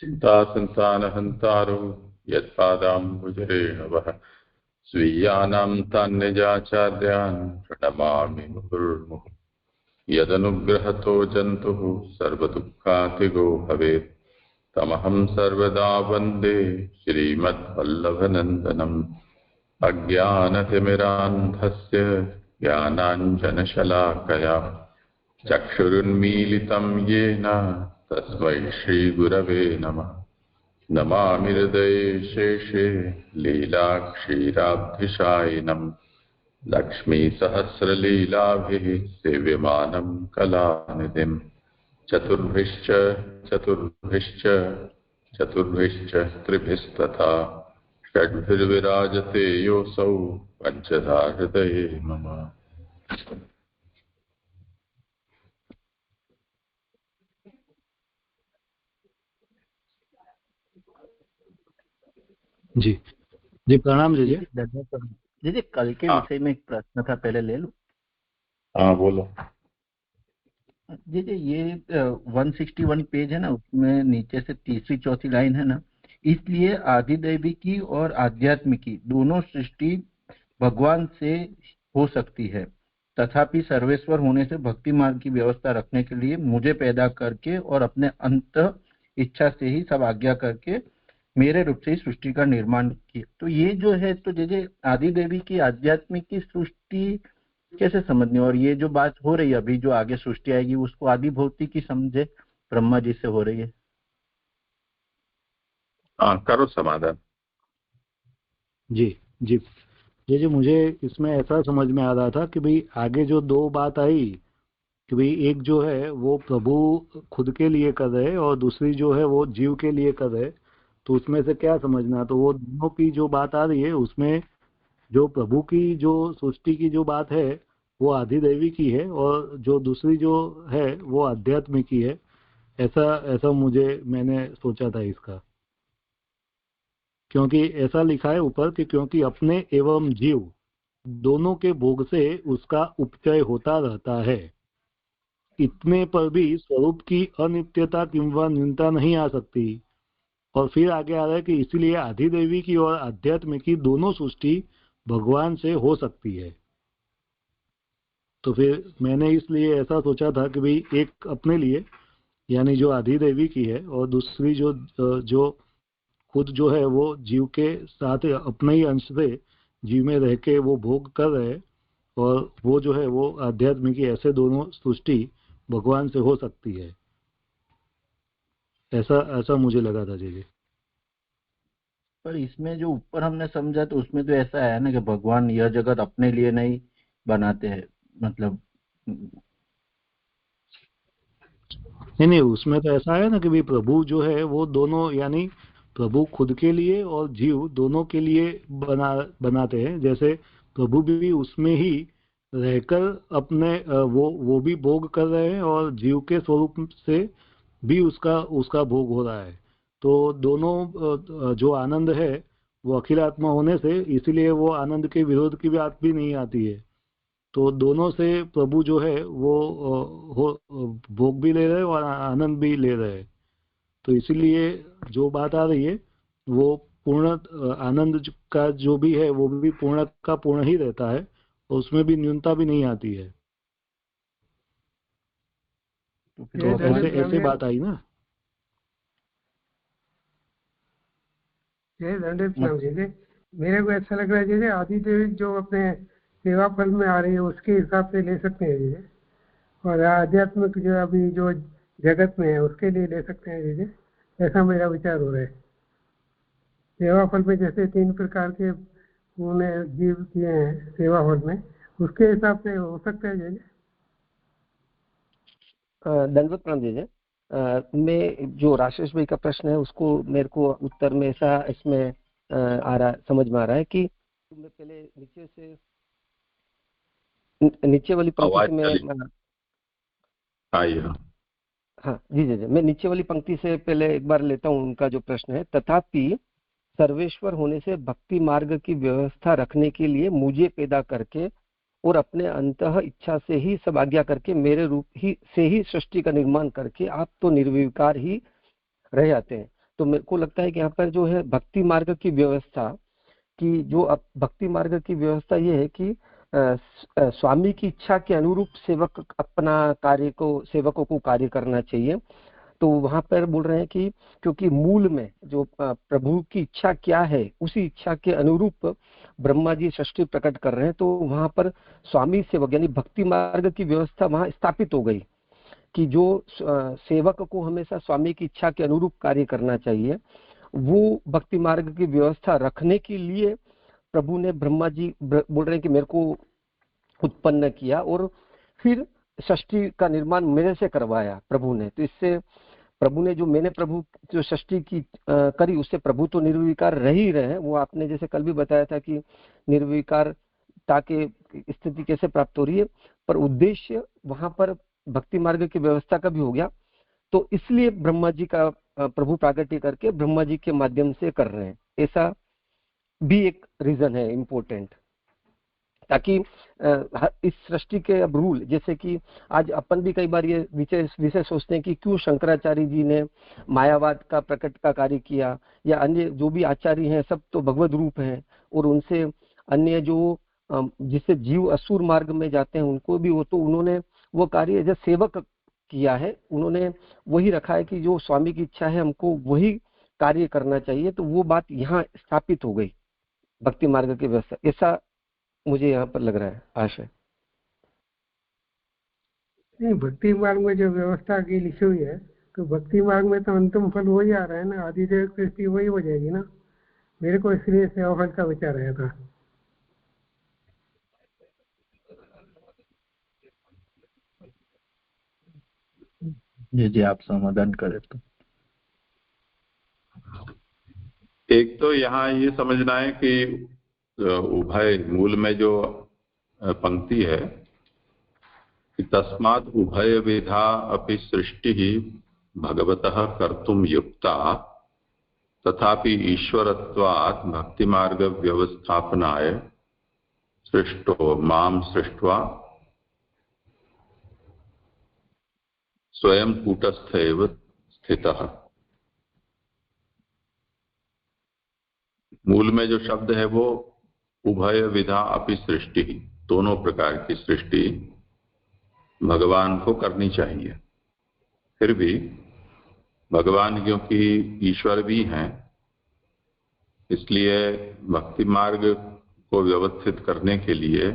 चिन्तासन्तानहन्तारो यत्पादाम्बुजरेणवः स्वीयानां तान्निजाचार्यान् प्रणमामि मुहुर्मुहुः। यदनुग्रहतो जन्तुः सर्वदुःखातिगो भवेत् तमहं सर्वदा वन्दे श्रीमद्वल्लभनन्दनम्। अज्ञानतिमिरान्धस्य ज्ञानाञ्जनशलाकया चक्षुरुन्मीलितं येन तस्मै श्रीगुरवे नमः। नमामि हृदये शेषे लीलाक्षीराब्धिशायिनम् लक्ष्मीसहस्रलीलाभिः सेव्यमानं कलानिधिम्। चतुर्भिश्च त्रिभिस्तथा षड्भिर्विराजते योऽसौ पञ्चधा हृदये मम। जी जी प्रणाम जी। जी कल के विषय में एक प्रश्न था, पहले ले लूं? हाँ बोलो। जी ये 161 पेज है ना, उसमें नीचे से तीसरी चौथी लाइन है ना, इसलिए आदिदैविकी और आध्यात्मिकी दोनों सृष्टि भगवान से हो सकती है, तथापि सर्वेश्वर होने से भक्ति मार्ग की व्यवस्था रखने के लिए मुझे पैदा करके और अपने अंत इच्छा से ही सब आज्ञा करके मेरे रूप से ही सृष्टि का निर्माण किया। तो ये जो है, तो जैसे आदि देवी की आध्यात्मिक की सृष्टि कैसे समझनी, और ये जो बात हो रही है अभी जो आगे सृष्टि आएगी उसको आदि भौतिक की समझे, ब्रह्मा जी से हो रही है। करो समाधान। जी जी जी मुझे इसमें ऐसा समझ में आ रहा था कि भाई आगे जो दो बात आई कि भाई एक जो है वो प्रभु खुद के लिए कर रहे और दूसरी जो है वो जीव के लिए कर रहे, तो उसमें से क्या समझना। तो वो दोनों की जो बात आ रही है उसमें जो प्रभु की जो सृष्टि की जो बात है वो आधिदैवी की है और जो दूसरी जो है वो अध्यात्म की है। ऐसा मैंने सोचा था इसका, क्योंकि ऐसा लिखा है ऊपर कि क्योंकि अपने एवं जीव दोनों के भोग से उसका उपचय होता रहता है, इतने पर भी स्वरूप की अनित्यता किंवा न्यूनता नहीं आ सकती। और फिर आगे आ रहा है कि इसलिए आधिदैवी की और अध्यात्म की दोनों सृष्टि भगवान से हो सकती है। तो फिर मैंने इसलिए ऐसा सोचा था कि भाई एक अपने लिए यानी जो आधिदैवी की है और दूसरी जो खुद जो है वो जीव के साथ अपने ही अंश से जीव में रह के वो भोग कर रहे हैं और वो जो है वो आध्यात्मिक, ऐसे दोनों सृष्टि भगवान से हो सकती है। ऐसा मुझे लगा था जी। पर इसमें जो ऊपर हमने समझा तो उसमें तो ऐसा है ना कि भगवान यह जगत अपने लिए नहीं बनाते हैं, मतलब नहीं उसमें तो ऐसा है ना कि भाई प्रभु जो है वो दोनों यानी प्रभु खुद के लिए और जीव दोनों के लिए बनाते हैं। जैसे प्रभु भी उसमें ही रहकर अपने वो भी भोग कर रहे हैं और जीव के स्वरूप से भी उसका भोग हो रहा है। तो दोनों जो आनंद है वो अखिलात्मा होने से इसीलिए वो आनंद के विरोध की बात भी नहीं आती है। तो दोनों से प्रभु जो है वो भोग भी ले रहे हैं और आनंद भी ले रहे हैं। तो इसीलिए जो बात आ रही है वो पूर्ण आनंद का जो भी है वो भी पूर्ण का पूर्ण ही रहता है और उसमें भी न्यूनता भी नहीं आती है। तो ऐसे बात आई ना। मेरे को ऐसा लग रहा है जैसे आदि देवी जो अपने सेवा फल में आ रही है उसके हिसाब से ले सकते हैं जैसे, और आध्यात्मिक जो अभी जो जगत में है उसके लिए ले सकते हैं जैसे, ऐसा मेरा विचार हो रहा है। सेवा फल में जैसे 3 प्रकार के उन्होंने जीव किए हैं सेवा फल में, उसके हिसाब से हो सकता है जैसे। दंडवत प्रणाम दीजिए। मैं जो राजेश भाई का प्रश्न है उसको मेरे को उत्तर में ऐसा इसमें समझ में आ रहा है कि मैं पहले नीचे वाली पंक्ति से मैं हाँ जी मैं नीचे वाली पंक्ति से पहले एक बार लेता हूँ उनका जो प्रश्न है। तथापि सर्वेश्वर होने से भक्ति मार्ग की व्यवस्था रखने के लिए मुझे पैदा करके और अपने अंतः इच्छा से ही सब आज्ञा करके मेरे रूप ही से ही सृष्टि का निर्माण करके आप तो निर्विकार ही रह जाते हैं। तो मेरे को लगता है कि यहाँ पर जो है भक्ति मार्ग की व्यवस्था की जो भक्ति मार्ग की व्यवस्था ये है कि स्वामी की इच्छा के अनुरूप सेवक अपना सेवकों को कार्य करना चाहिए। तो वहां पर बोल रहे हैं कि क्योंकि मूल में जो प्रभु की इच्छा क्या है उसी इच्छा के अनुरूप ब्रह्मा जी सृष्टि प्रकट कर रहे हैं, तो वहां पर स्वामी सेवक यानी भक्ति मार्ग की व्यवस्था वहां स्थापित हो गई कि जो सेवक को हमेशा स्वामी की इच्छा के अनुरूप कार्य करना चाहिए। वो भक्ति मार्ग की व्यवस्था रखने के लिए प्रभु ने ब्रह्मा जी बोल रहे हैं कि मेरे को उत्पन्न किया और फिर सृष्टि का निर्माण मेरे से करवाया प्रभु ने। तो इससे प्रभु ने मैंने प्रभु जो सृष्टि की करी उससे प्रभु तो निर्विकार रह ही रहे हैं। वो आपने जैसे कल भी बताया था कि निर्विकारता के स्थिति कैसे प्राप्त हो रही है, पर उद्देश्य वहां पर भक्ति मार्ग की व्यवस्था का भी हो गया। तो इसलिए ब्रह्मा जी का प्रभु प्रागट्य करके ब्रह्मा जी के माध्यम से कर रहे हैं, ऐसा भी एक रीजन है इम्पोर्टेंट, ताकि इस सृष्टि के अब रूल, जैसे कि आज अपन भी कई बार ये विषय सोचते हैं कि क्यों शंकराचार्य जी ने मायावाद का प्रकट का कार्य किया, या अन्य जो भी आचार्य हैं सब तो भगवत रूप हैं, और उनसे अन्य जो जिससे जीव असुर मार्ग में जाते हैं उनको भी उन्होंने वो कार्य जो सेवक किया है, उन्होंने वही रखा है कि जो स्वामी की इच्छा है हमको वही कार्य करना चाहिए। तो वो बात यहाँ स्थापित हो गई भक्ति मार्ग की व्यवस्था, ऐसा मुझे यहाँ पर लग रहा है। आशय नहीं, भक्ति मार्ग में जो व्यवस्था की लिखी हुई है तो भक्ति मार्ग में तो अंतिम फल वही आ रहा है ना, आदिदेव सृष्टि वही हो जाएगी ना। मेरे को इसलिए सेवा फल का विचार आया था। जी आप समाधान करें तो। एक तो यहाँ ये समझना है कि उभय मूल में जो पंक्ति है कि तस्मात् उभय विधा अपि सृष्टि भगवतः कर्तुम युक्ता तथापि ईश्वरत्वात् भक्ति मार्ग व्यवस्थापनाय सृष्टो माम सृष्ट्वा स्वयं कूटस्थ एव स्थितः। मूल में जो शब्द है वो उभय विधा अपि सृष्टि, दोनों प्रकार की सृष्टि भगवान को करनी चाहिए। फिर भी भगवान क्योंकि ईश्वर भी हैं, इसलिए भक्ति मार्ग को व्यवस्थित करने के लिए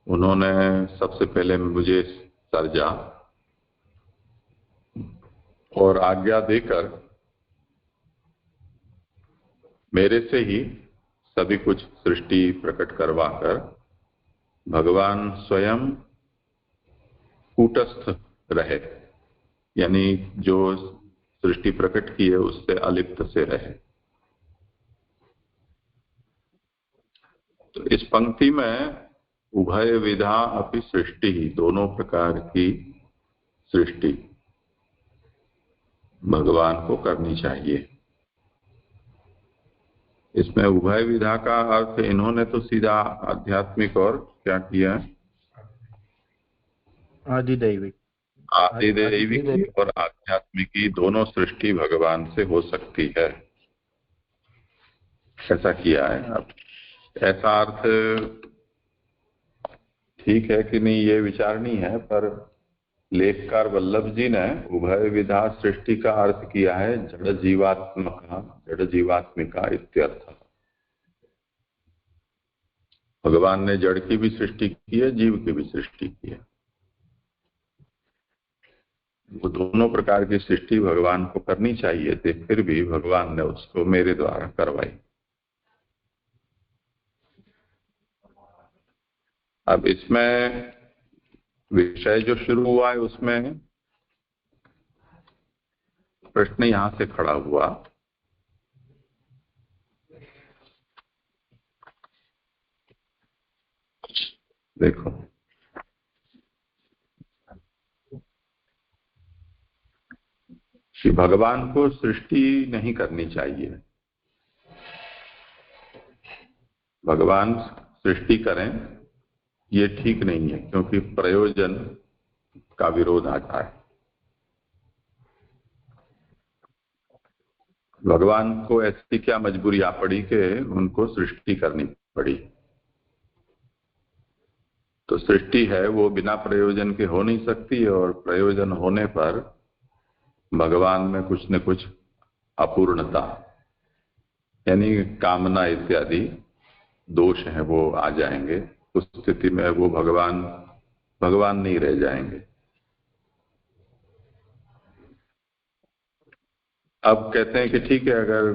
उन्होंने सबसे पहले मुझे सर्जा और आज्ञा देकर मेरे से ही सभी कुछ सृष्टि प्रकट करवाकर भगवान स्वयं कूटस्थ रहे, यानी जो सृष्टि प्रकट की है उससे अलिप्त से रहे। तो इस पंक्ति में उभय विधा अपि सृष्टि, दोनों प्रकार की सृष्टि भगवान को करनी चाहिए। इसमें उभय विधा का अर्थ इन्होंने तो सीधा आध्यात्मिक और क्या किया, आदिदैविक और आध्यात्मिकी दोनों सृष्टि भगवान से हो सकती है, ऐसा किया है। अब ऐसा अर्थ ठीक है कि नहीं ये विचार नहीं है, पर लेखकार वल्लभ जी ने उभय विधा सृष्टि का अर्थ किया है जड़ जीवात्मिका इत्यर्थ। भगवान ने जड़ की भी सृष्टि की है, जीव की भी सृष्टि की है। वो दोनों प्रकार की सृष्टि भगवान को करनी चाहिए थी, फिर भी भगवान ने उसको मेरे द्वारा करवाई। अब इसमें विषय जो शुरू हुआ है उसमें प्रश्न यहां से खड़ा हुआ, देखो कि भगवान को सृष्टि नहीं करनी चाहिए। भगवान सृष्टि करें ये ठीक नहीं है, क्योंकि प्रयोजन का विरोध आता है। भगवान को ऐसी क्या मजबूरी आ पड़ी कि उनको सृष्टि करनी पड़ी। तो सृष्टि है वो बिना प्रयोजन के हो नहीं सकती, और प्रयोजन होने पर भगवान में कुछ न कुछ अपूर्णता यानी कामना इत्यादि दोष हैं वो आ जाएंगे। उस स्थिति में वो भगवान नहीं रह जाएंगे। अब कहते हैं कि ठीक है, अगर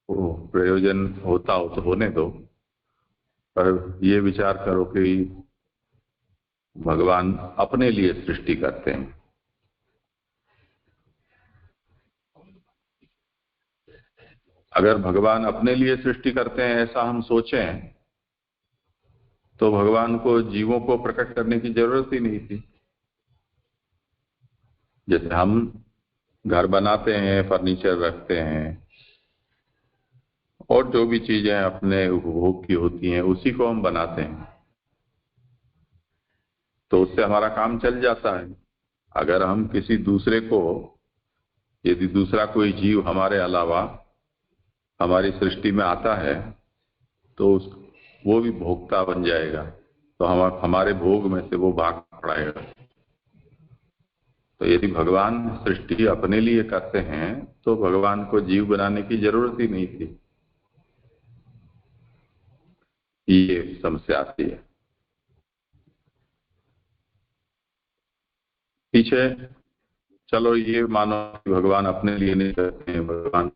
वो प्रयोजन होता हो तो होने दो, पर ये विचार करो कि भगवान अपने लिए सृष्टि करते हैं। अगर भगवान अपने लिए सृष्टि करते हैं ऐसा हम सोचें तो भगवान को जीवों को प्रकट करने की जरूरत ही नहीं थी। जैसे हम घर बनाते हैं, फर्नीचर रखते हैं और जो भी चीजें अपने उपभोग की होती हैं उसी को हम बनाते हैं, तो उससे हमारा काम चल जाता है। अगर हम किसी दूसरे को, यदि दूसरा कोई जीव हमारे अलावा हमारी सृष्टि में आता है तो वो भी भोक्ता बन जाएगा, तो हमारे भोग में से वो भाग पड़ाएगा। तो यदि भगवान सृष्टि अपने लिए करते हैं तो भगवान को जीव बनाने की जरूरत ही नहीं थी। ये समस्या आती है। पीछे चलो ये मानो कि भगवान अपने लिए नहीं करते हैं, भगवान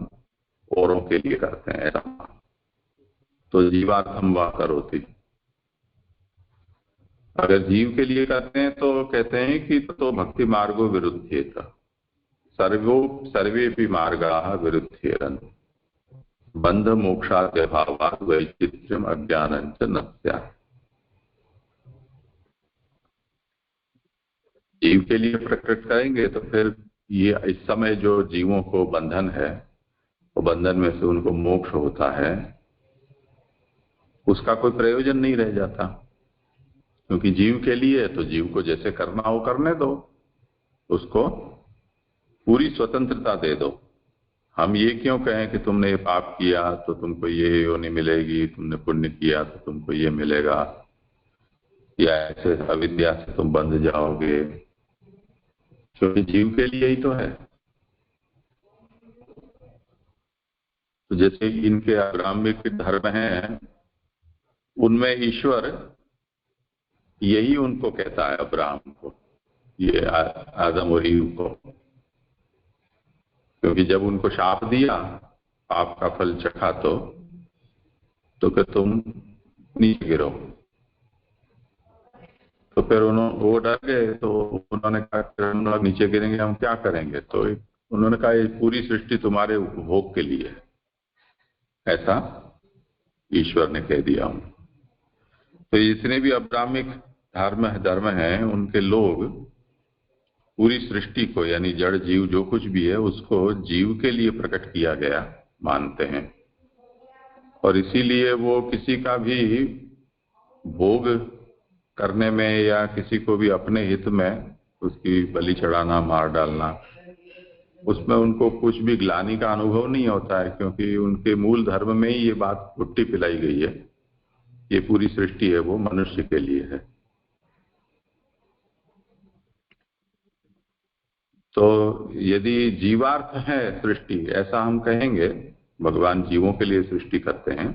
औरों के लिए करते हैं, ऐसा तो जीवात्म वा करोति। अगर जीव के लिए करते हैं तो कहते हैं कि तो भक्ति मार्गो विरुद्धेत सर्वे भी मार्गा विरुद्धेरन बंध मोक्षाद्य भावात् वैचित्र्यम अज्ञानं च न स्यात्। जीव के लिए प्रकट करेंगे तो फिर ये इस समय जो जीवों को बंधन है, वो बंधन में से उनको मोक्ष होता है, उसका कोई प्रयोजन नहीं रह जाता। क्योंकि जीव के लिए तो जीव को जैसे करना हो करने दो, उसको पूरी स्वतंत्रता दे दो। हम ये क्यों कहें कि तुमने ये पाप किया तो तुमको ये योनि मिलेगी, तुमने पुण्य किया तो तुमको ये मिलेगा, या ऐसे अविद्या से तुम बंध जाओगे, क्योंकि जीव के लिए ही तो है। तो जैसे इनके आब्राह्मिक धर्म हैं, उनमें ईश्वर यही उनको कहता है, अब्राहम को, ये आदम और ईव को, क्योंकि जब उनको शाप दिया, पाप का फल चखा तो कि तुम नीचे गिरो, तो फिर वो डर गए। तो उन्होंने कहा हम लोग नीचे गिरेंगे, हम क्या करेंगे? तो उन्होंने कहा ये पूरी सृष्टि तुम्हारे उपभोग के लिए है, ऐसा ईश्वर ने कह दिया। तो जितने भी अब्राह्मिक धर्म हैं, उनके लोग पूरी सृष्टि को, यानी जड़ जीव जो कुछ भी है उसको जीव के लिए प्रकट किया गया मानते हैं, और इसीलिए वो किसी का भी भोग करने में या किसी को भी अपने हित में उसकी बलि चढ़ाना, मार डालना, उसमें उनको कुछ भी ग्लानि का अनुभव नहीं होता है, क्योंकि उनके मूल धर्म में ही ये बात पुट्टी पिलाई गई है। ये पूरी सृष्टि है वो मनुष्य के लिए है। तो यदि जीवार्थ है सृष्टि, ऐसा हम कहेंगे, भगवान जीवों के लिए सृष्टि करते हैं,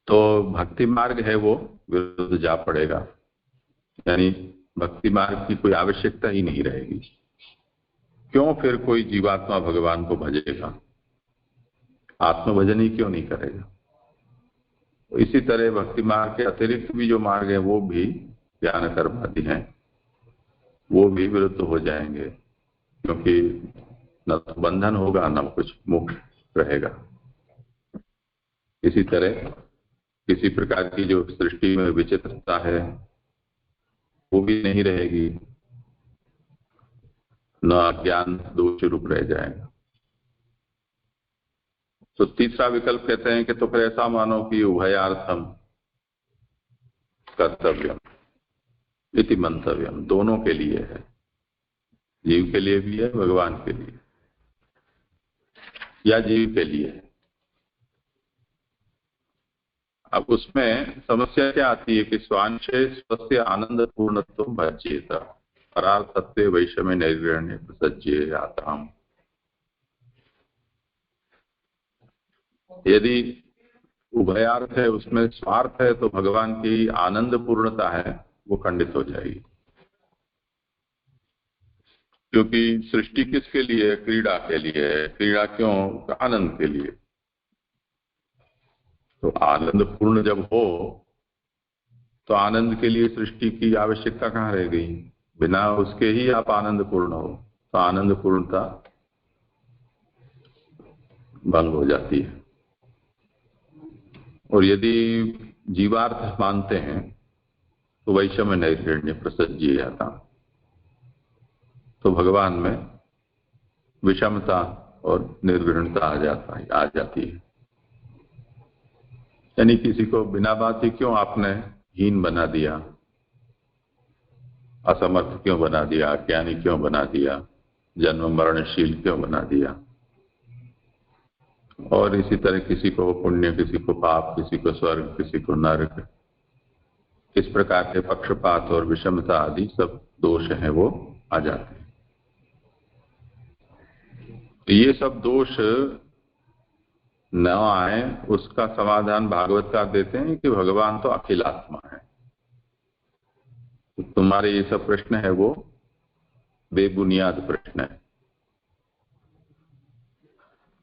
तो भक्ति मार्ग है वो विरुद्ध जा पड़ेगा, यानी भक्ति मार्ग की कोई आवश्यकता ही नहीं रहेगी। क्यों फिर कोई जीवात्मा भगवान को भजेगा? आत्मभजन ही क्यों नहीं करेगा? तो इसी तरह भक्ति मार्ग के अतिरिक्त भी जो मार्ग है वो भी ज्ञान कर्म आदि हैं, वो भी विरुद्ध हो जाएंगे, क्योंकि न तो बंधन होगा न कुछ मोक्ष रहेगा। इसी तरह किसी प्रकार की जो सृष्टि में विचित्रता है वो भी नहीं रहेगी, न अज्ञान दोष रूप रह जाएगा। तो तीसरा विकल्प कहते हैं कि तो फिर ऐसा मानो कि उभयार्थम कर्तव्यम इति मंतव्यम, दोनों के लिए है, जीव के लिए भी है, भगवान के लिए। या जीव के लिए। अब उसमें समस्या क्या आती है कि स्वांशे स्वस्य आनंद पूर्णत्व भज्येत परार्थत्वे वैषम्य नैर्गण्य प्रसज्येयाताम्। यदि उभयार्थ है, उसमें स्वार्थ है, तो भगवान की आनंद पूर्णता है वो खंडित हो जाएगी। क्योंकि सृष्टि किसके लिए? क्रीड़ा के लिए है। क्रीड़ा क्यों? आनंद के लिए। तो आनंद पूर्ण जब हो तो आनंद के लिए सृष्टि की आवश्यकता कहाँ रह गई? बिना उसके ही आप आनंद पूर्ण हो, तो आनंद पूर्णता भंग हो जाती है। और यदि जीवार्थ मानते हैं तो वैषम्य नैर्गण्य प्रसज्येयाता, तो भगवान में विषमता और निर्गुणता आ जाती है। यानी किसी को बिना बात ही क्यों आपने हीन बना दिया, असमर्थ क्यों बना दिया, अज्ञानी क्यों बना दिया, जन्म मरणशील क्यों बना दिया, और इसी तरह किसी को पुण्य, किसी को पाप, किसी को स्वर्ग, किसी को नरक, इस प्रकार के पक्षपात और विषमता आदि सब दोष हैं वो आ जाते हैं। तो ये सब दोष न आए उसका समाधान भागवतकार देते हैं कि भगवान तो अखिलात्मा है। तो तुम्हारे ये सब प्रश्न है वो बेबुनियाद प्रश्न है।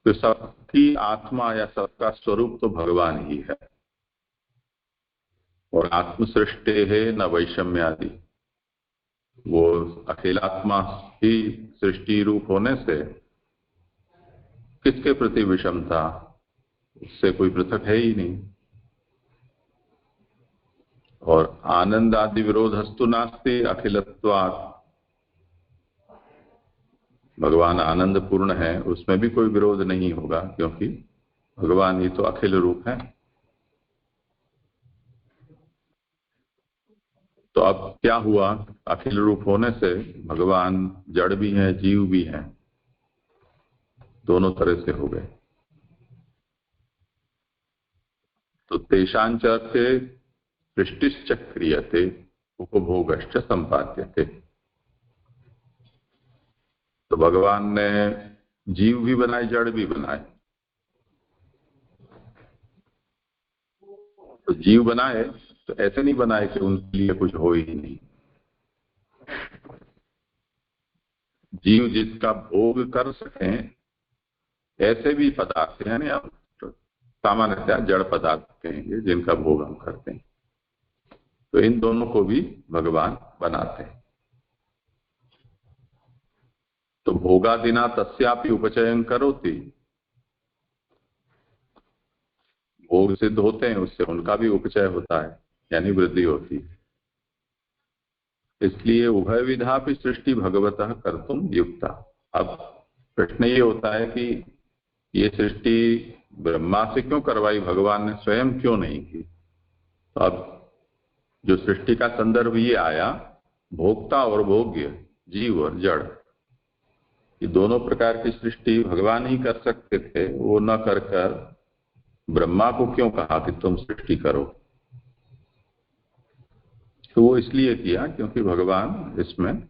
तो सबकी आत्मा या सबका स्वरूप तो भगवान ही है, और आत्मसृष्टि है न वैषम्य आदि। वो अखिलात्मा ही सृष्टि रूप होने से किसके प्रति विषमता? उससे कोई पृथक है ही नहीं। और आनंद आदि विरोधस्तु नास्ति अखिलत्वात्, भगवान आनंद पूर्ण है, उसमें भी कोई विरोध नहीं होगा, क्योंकि भगवान ही तो अखिल रूप है। तो अब क्या हुआ? अखिल रूप होने से भगवान जड़ भी हैं, जीव भी हैं, दोनों तरह से हो गए। तो तेषांच अर्थे सृष्टिश्च क्रियते उपभोगश्च संपाद्यते। तो भगवान ने जीव भी बनाए, जड़ भी बनाए। तो जीव बनाए तो ऐसे नहीं बनाए कि उनके लिए कुछ हो ही नहीं। जीव जिसका भोग कर सकें ऐसे भी पदार्थ हैं, हम सामान्यतः जड़ पदार्थ कहेंगे जिनका भोग हम करते हैं। तो इन दोनों को भी भगवान बनाते हैं। तो भोगादिना तस्यापि उपचयन करोति, भोग सिद्ध होते हैं उससे उनका भी उपचय होता है, यानी वृद्धि होती है। इसलिए उभय विधापि सृष्टि भगवतः कर्तुम युक्ता। अब प्रश्न ये होता है कि ये सृष्टि ब्रह्मा से क्यों करवाई, भगवान ने स्वयं क्यों नहीं की? तो अब जो सृष्टि का संदर्भ ये आया, भोक्ता और भोग्य, जीव और जड़, ये दोनों प्रकार की सृष्टि भगवान ही कर सकते थे। वो न कर कर ब्रह्मा को क्यों कहा कि तुम सृष्टि करो? तो वो इसलिए किया क्योंकि भगवान इसमें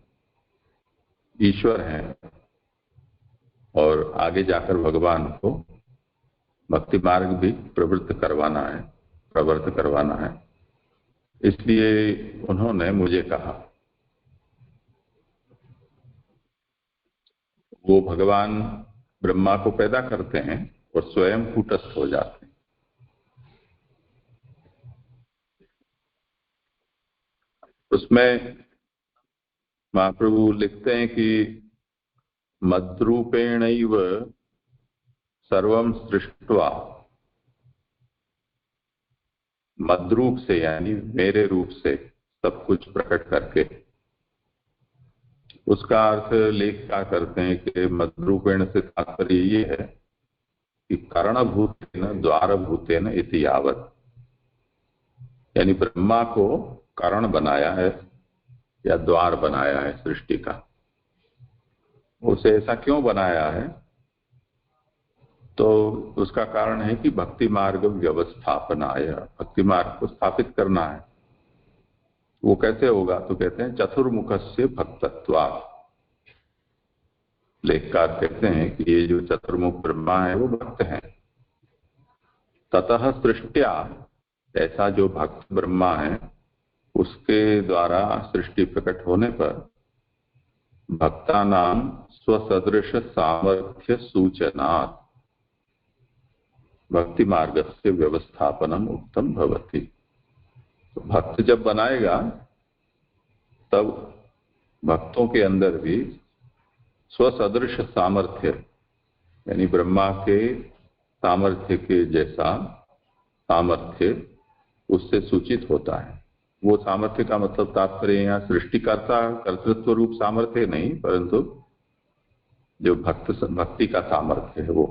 ईश्वर है, और आगे जाकर भगवान को भक्ति मार्ग भी प्रवृत्त करवाना है। इसलिए उन्होंने मुझे कहा। वो भगवान ब्रह्मा को पैदा करते हैं और स्वयं कूटस्थ हो जाते हैं। उसमें महाप्रभु लिखते हैं कि मद्रूपेणैव सर्वं सृष्ट्वा, मद्रूप से यानी मेरे रूप से सब कुछ प्रकट करके। उसका अर्थ लेख क्या करते हैं कि मद्रूपेण से तात्पर्य ये है कि करणभूतेन द्वारभूतेन इति यावत्, यानी ब्रह्मा को कारण बनाया है या द्वार बनाया है सृष्टि का। उसे ऐसा क्यों बनाया है? तो उसका कारण है कि भक्ति मार्ग व्यवस्थापनाय, भक्ति मार्ग को स्थापित करना है। वो कैसे होगा? तो कहते हैं चतुर्मुखस्य भक्तत्वात्। लेखकार कहते हैं कि ये जो चतुर्मुख ब्रह्मा है वो भक्त हैं। ततः सृष्टिया, ऐसा जो भक्त ब्रह्मा है उसके द्वारा सृष्टि प्रकट होने पर भक्तानां स्वसदृश सामर्थ्य सूचनात् भक्ति मार्गस्य व्यवस्थापनम उत्तम भवति। तो भक्त जब बनाएगा तब भक्तों के अंदर भी स्वसदृश सामर्थ्य, यानी ब्रह्मा के सामर्थ्य के जैसा सामर्थ्य उससे सूचित होता है। वो सामर्थ्य का मतलब तात्पर्य यहाँ सृष्टिकर्ता कर्तृत्व रूप सामर्थ्य नहीं, परंतु जो भक्ति का सामर्थ्य है वो,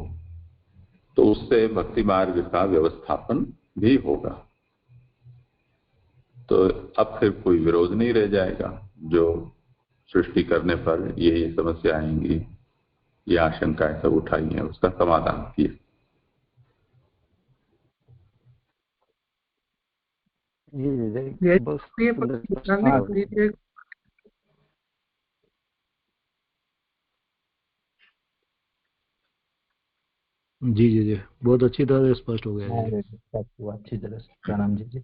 तो उससे भक्ति मार्ग का व्यवस्थापन भी होगा। तो अब फिर कोई विरोध नहीं रह जाएगा। जो सृष्टि करने पर ये समस्या आएंगी, ये आशंकाएं सब उठाई हैं, उसका समाधान किया। जी जी जी, बहुत अच्छी तरह स्पष्ट हो गया जी। अच्छी तरह से प्रणाम जी जी।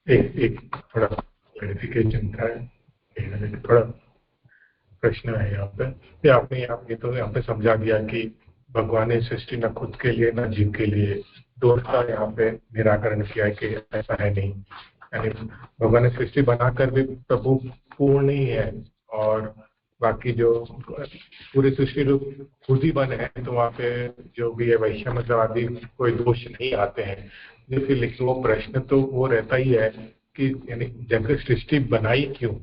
एक थोड़ा क्लैरिफिकेशन था, थोड़ा प्रश्न है यहाँ पे। आपने यहाँ पे समझा दिया कि भगवान ने सृष्टि न खुद के लिए न जीव के लिए, दोष का यहाँ पे निराकरण किया है कि ऐसा है नहीं। यानी भगवान ने सृष्टि बनाकर भी प्रभु पूर्ण ही है, और बाकी जो पूरी सृष्टि खुद ही बने हैं, तो वहाँ पे जो भी है वैषम्यवादी कोई दोष नहीं आते हैं। लेकिन वो प्रश्न तो वो रहता ही है कि यानी जगत सृष्टि बनाई क्यों?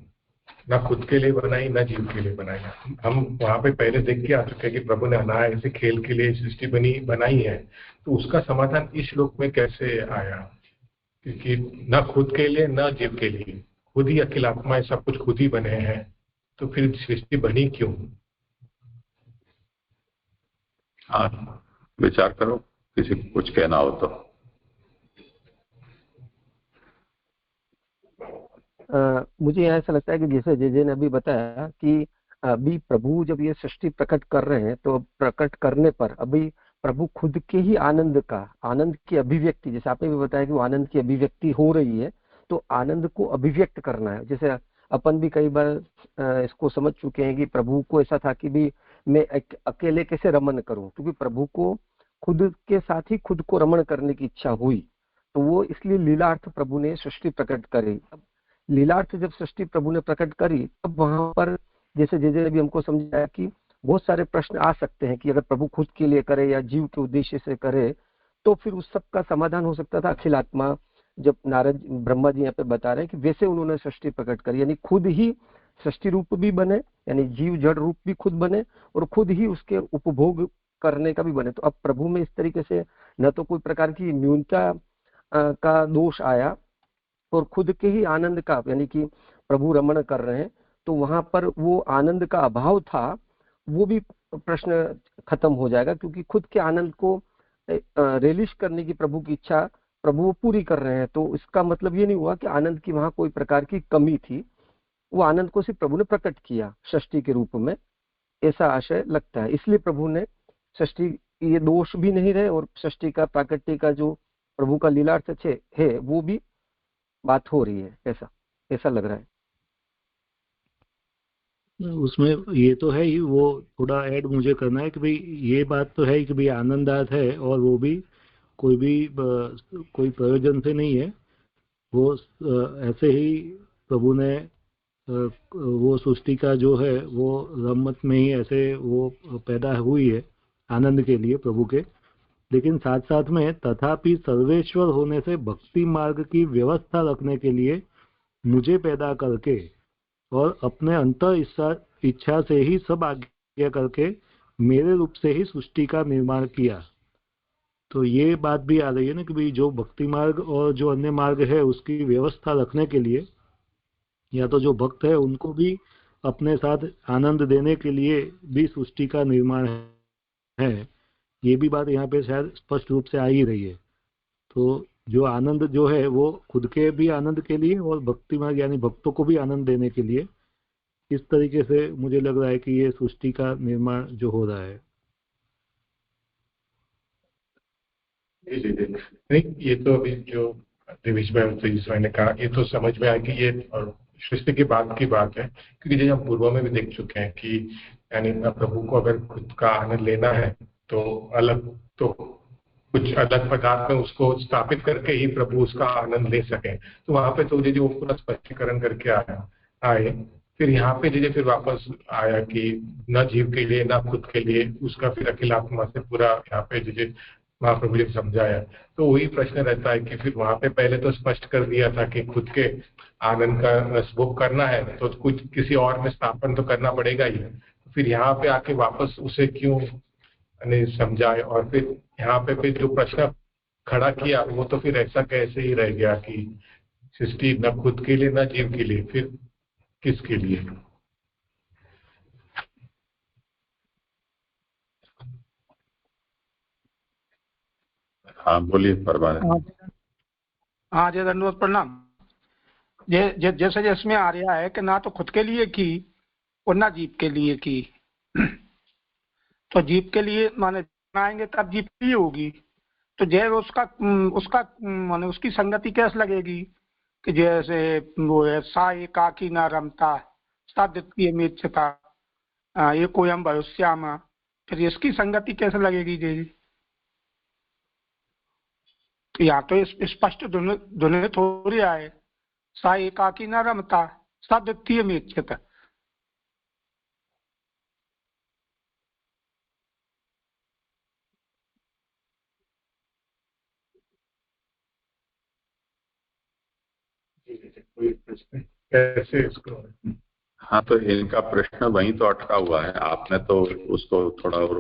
ना खुद के लिए बनाई, ना जीव के लिए बनाई। हम वहां पे पहले देख के आ चुके हैं कि प्रभु ने अनायास से खेल के लिए सृष्टि बनाई है। तो उसका समाधान इस श्लोक में कैसे आया? क्योंकि ना खुद के लिए ना जीव के लिए, खुद ही अखिल आत्मा है, सब कुछ खुद ही बने हैं, तो फिर सृष्टि बनी क्यों? हाँ, विचार करो, किसी को कुछ कहना हो तो। मुझे ऐसा लगता है कि जैसे जे ने अभी बताया कि अभी प्रभु जब ये सृष्टि प्रकट कर रहे हैं, तो प्रकट करने पर अभी प्रभु खुद के ही आनंद की अभिव्यक्ति, जैसे आपने भी बताया कि वो आनंद की अभिव्यक्ति हो रही है, तो आनंद को अभिव्यक्त करना है। जैसे अपन भी कई बार इसको समझ चुके हैं कि प्रभु को ऐसा था कि भी मैं अकेले कैसे रमन करूं, क्योंकि प्रभु को खुद के साथ ही खुद को रमण करने की इच्छा हुई, तो वो इसलिए लीलार्थ प्रभु ने सृष्टि प्रकट करी। लीलार्थ जब सृष्टि प्रभु ने प्रकट करी, तब वहां पर जैसे जे भी हमको समझाया कि बहुत सारे प्रश्न आ सकते हैं कि अगर प्रभु खुद के लिए करे या जीव के उद्देश्य से करे, तो फिर उस सब का समाधान हो सकता था अखिल आत्मा, जब नारद ब्रह्मा जी यहाँ पे बता रहे हैं कि वैसे उन्होंने सृष्टि प्रकट करी, यानी खुद ही सृष्टि रूप भी बने, यानी जीव जड़ रूप भी खुद बने, और खुद ही उसके उपभोग करने का भी बने। तो अब प्रभु में इस तरीके से न तो कोई प्रकार की न्यूनता का दोष आया, और खुद के ही आनंद का, यानी कि प्रभु रमण कर रहे हैं, तो वहां पर वो आनंद का अभाव था, वो भी प्रश्न खत्म हो जाएगा, क्योंकि खुद के आनंद को रिलीज करने की प्रभु की इच्छा प्रभु वो पूरी कर रहे हैं। तो इसका मतलब ये नहीं हुआ कि आनंद की वहां कोई प्रकार की कमी थी, वो आनंद को सिर्फ प्रभु ने प्रकट किया सृष्टि के रूप में, ऐसा आशय लगता है। इसलिए प्रभु ने सृष्टि, ये दोष भी नहीं रहे, और सृष्टि का प्राकृतिक का जो प्रभु का लीलार्थ है वो भी बात हो रही है, ऐसा लग रहा है। उसमें ये तो है ही, वो थोड़ा ऐड मुझे करना है कि भाई ये बात तो है कि भाई आनंदात है, और वो भी कोई प्रयोजन से नहीं है, वो ऐसे ही प्रभु ने वो सृष्टि का जो है वो रमत में ही ऐसे वो पैदा हुई है आनंद के लिए प्रभु के। लेकिन साथ साथ में तथापि सर्वेश्वर होने से भक्ति मार्ग की व्यवस्था रखने के लिए मुझे पैदा करके और अपने अंतर इच्छा से ही सब आज्ञा करके मेरे रूप से ही सृष्टि का निर्माण किया। तो ये बात भी आ रही है ना कि भाई जो भक्ति मार्ग और जो अन्य मार्ग है उसकी व्यवस्था रखने के लिए, या तो जो भक्त है उनको भी अपने साथ आनंद देने के लिए भी सृष्टि का निर्माण है। ये भी बात यहाँ पे शायद स्पष्ट रूप से आ ही रही है। तो जो आनंद जो है वो खुद के भी आनंद के लिए और भक्ति मार्ग यानी भक्तों को भी आनंद देने के लिए, इस तरीके से मुझे लग रहा है कि ये सृष्टि का निर्माण जो हो रहा है। जी जी नहीं, ये तो अभी जो दिविज भाई ने कहा ये तो समझ में आया कि ये और सृष्टि की बात है, क्योंकि जैसे हम पूर्व में भी देख चुके हैं कि यानी प्रभु को अगर खुद का आनंद लेना है तो कुछ अलग पदार्थ में उसको स्थापित करके ही प्रभु उसका आनंद ले सके। तो वहां पे तो जो पूरा स्पष्टीकरण करके आए फिर यहाँ पे फिर वापस आया कि न जीव के लिए न खुद के लिए, उसका फिर अखिलात्मा से पूरा यहाँ पे महाप्रभु जी ने समझाया। तो वही प्रश्न रहता है कि फिर वहां पे पहले तो स्पष्ट कर दिया था कि खुद के आनंद का रसभोग करना है तो कुछ किसी और में स्थापन तो करना पड़ेगा ही। फिर यहाँ पे आके वापस उसे क्यों समझाए, और फिर यहाँ पे फिर जो प्रश्न खड़ा किया वो तो फिर ऐसा कैसे ही रह गया कि सृष्टि न खुद के लिए न जीव के लिए, फिर किसके लिए? हाँ बोलिए परवान। हाँ जय दंडवत प्रणाम। जैसे जिसमें आ रहा है कि ना तो खुद के लिए की और ना जीव के लिए की, तो जीव के लिए माने आएंगे तब जीव की होगी, तो जय उसका माने उसकी संगति कैसे लगेगी कि जैसे वो है सा एकाकी न रमता सा द्वितीय मेच्छता ये कोयम भविष्यामा, फिर इसकी संगति कैसे लगेगी जी? या तो स्पष्ट ध्वनि थोड़ी आए सा एकाकी न रमता सा द्वितीय मेच्छता। कैसे इसको? हाँ तो इनका प्रश्न वहीं तो अटका हुआ है, आपने तो उसको थोड़ा और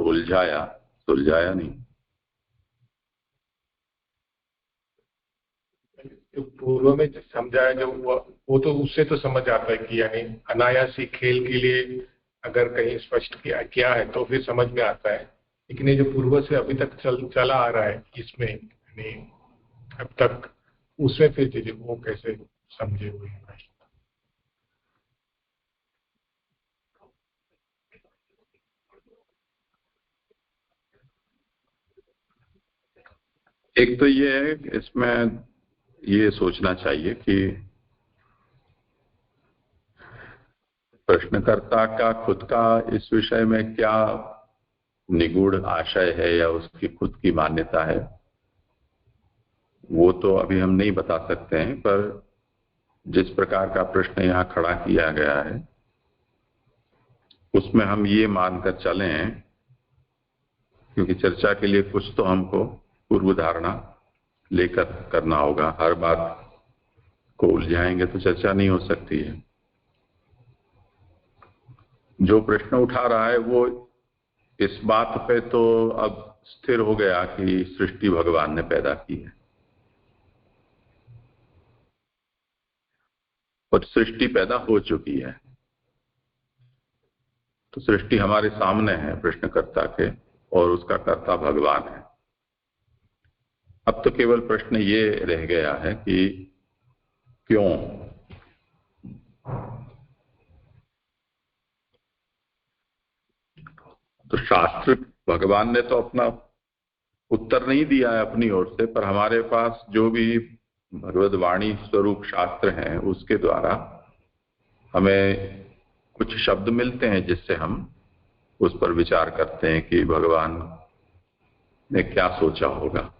सुलझाया नहीं। जो पूर्व में समझाया जो वो तो उससे तो समझ आता है कि यानी अनायासी खेल के लिए अगर कहीं स्पष्ट किया है तो फिर समझ में आता है, लेकिन ये जो पूर्व से अभी तक चला आ रहा है इसमें यानी अब तक, उसमें फिर चीजें वो कैसे समझे हुए हैं? एक तो ये है इसमें ये सोचना चाहिए कि प्रश्नकर्ता का खुद का इस विषय में क्या निगूढ़ आशय है या उसकी खुद की मान्यता है, वो तो अभी हम नहीं बता सकते हैं। पर जिस प्रकार का प्रश्न यहाँ खड़ा किया गया है उसमें हम ये मानकर चलें, क्योंकि चर्चा के लिए कुछ तो हमको पूर्व धारणा लेकर करना होगा, हर बात को उलझाएंगे तो चर्चा नहीं हो सकती है। जो प्रश्न उठा रहा है वो इस बात पे तो अब स्थिर हो गया कि सृष्टि भगवान ने पैदा की है और सृष्टि पैदा हो चुकी है, तो सृष्टि हमारे सामने है प्रश्नकर्ता के और उसका कर्ता भगवान है। अब तो केवल प्रश्न ये रह गया है कि क्यों। तो शास्त्र भगवान ने तो अपना उत्तर नहीं दिया है अपनी ओर से, पर हमारे पास जो भी भगवद वाणी स्वरूप शास्त्र हैं उसके द्वारा हमें कुछ शब्द मिलते हैं जिससे हम उस पर विचार करते हैं कि भगवान ने क्या सोचा होगा।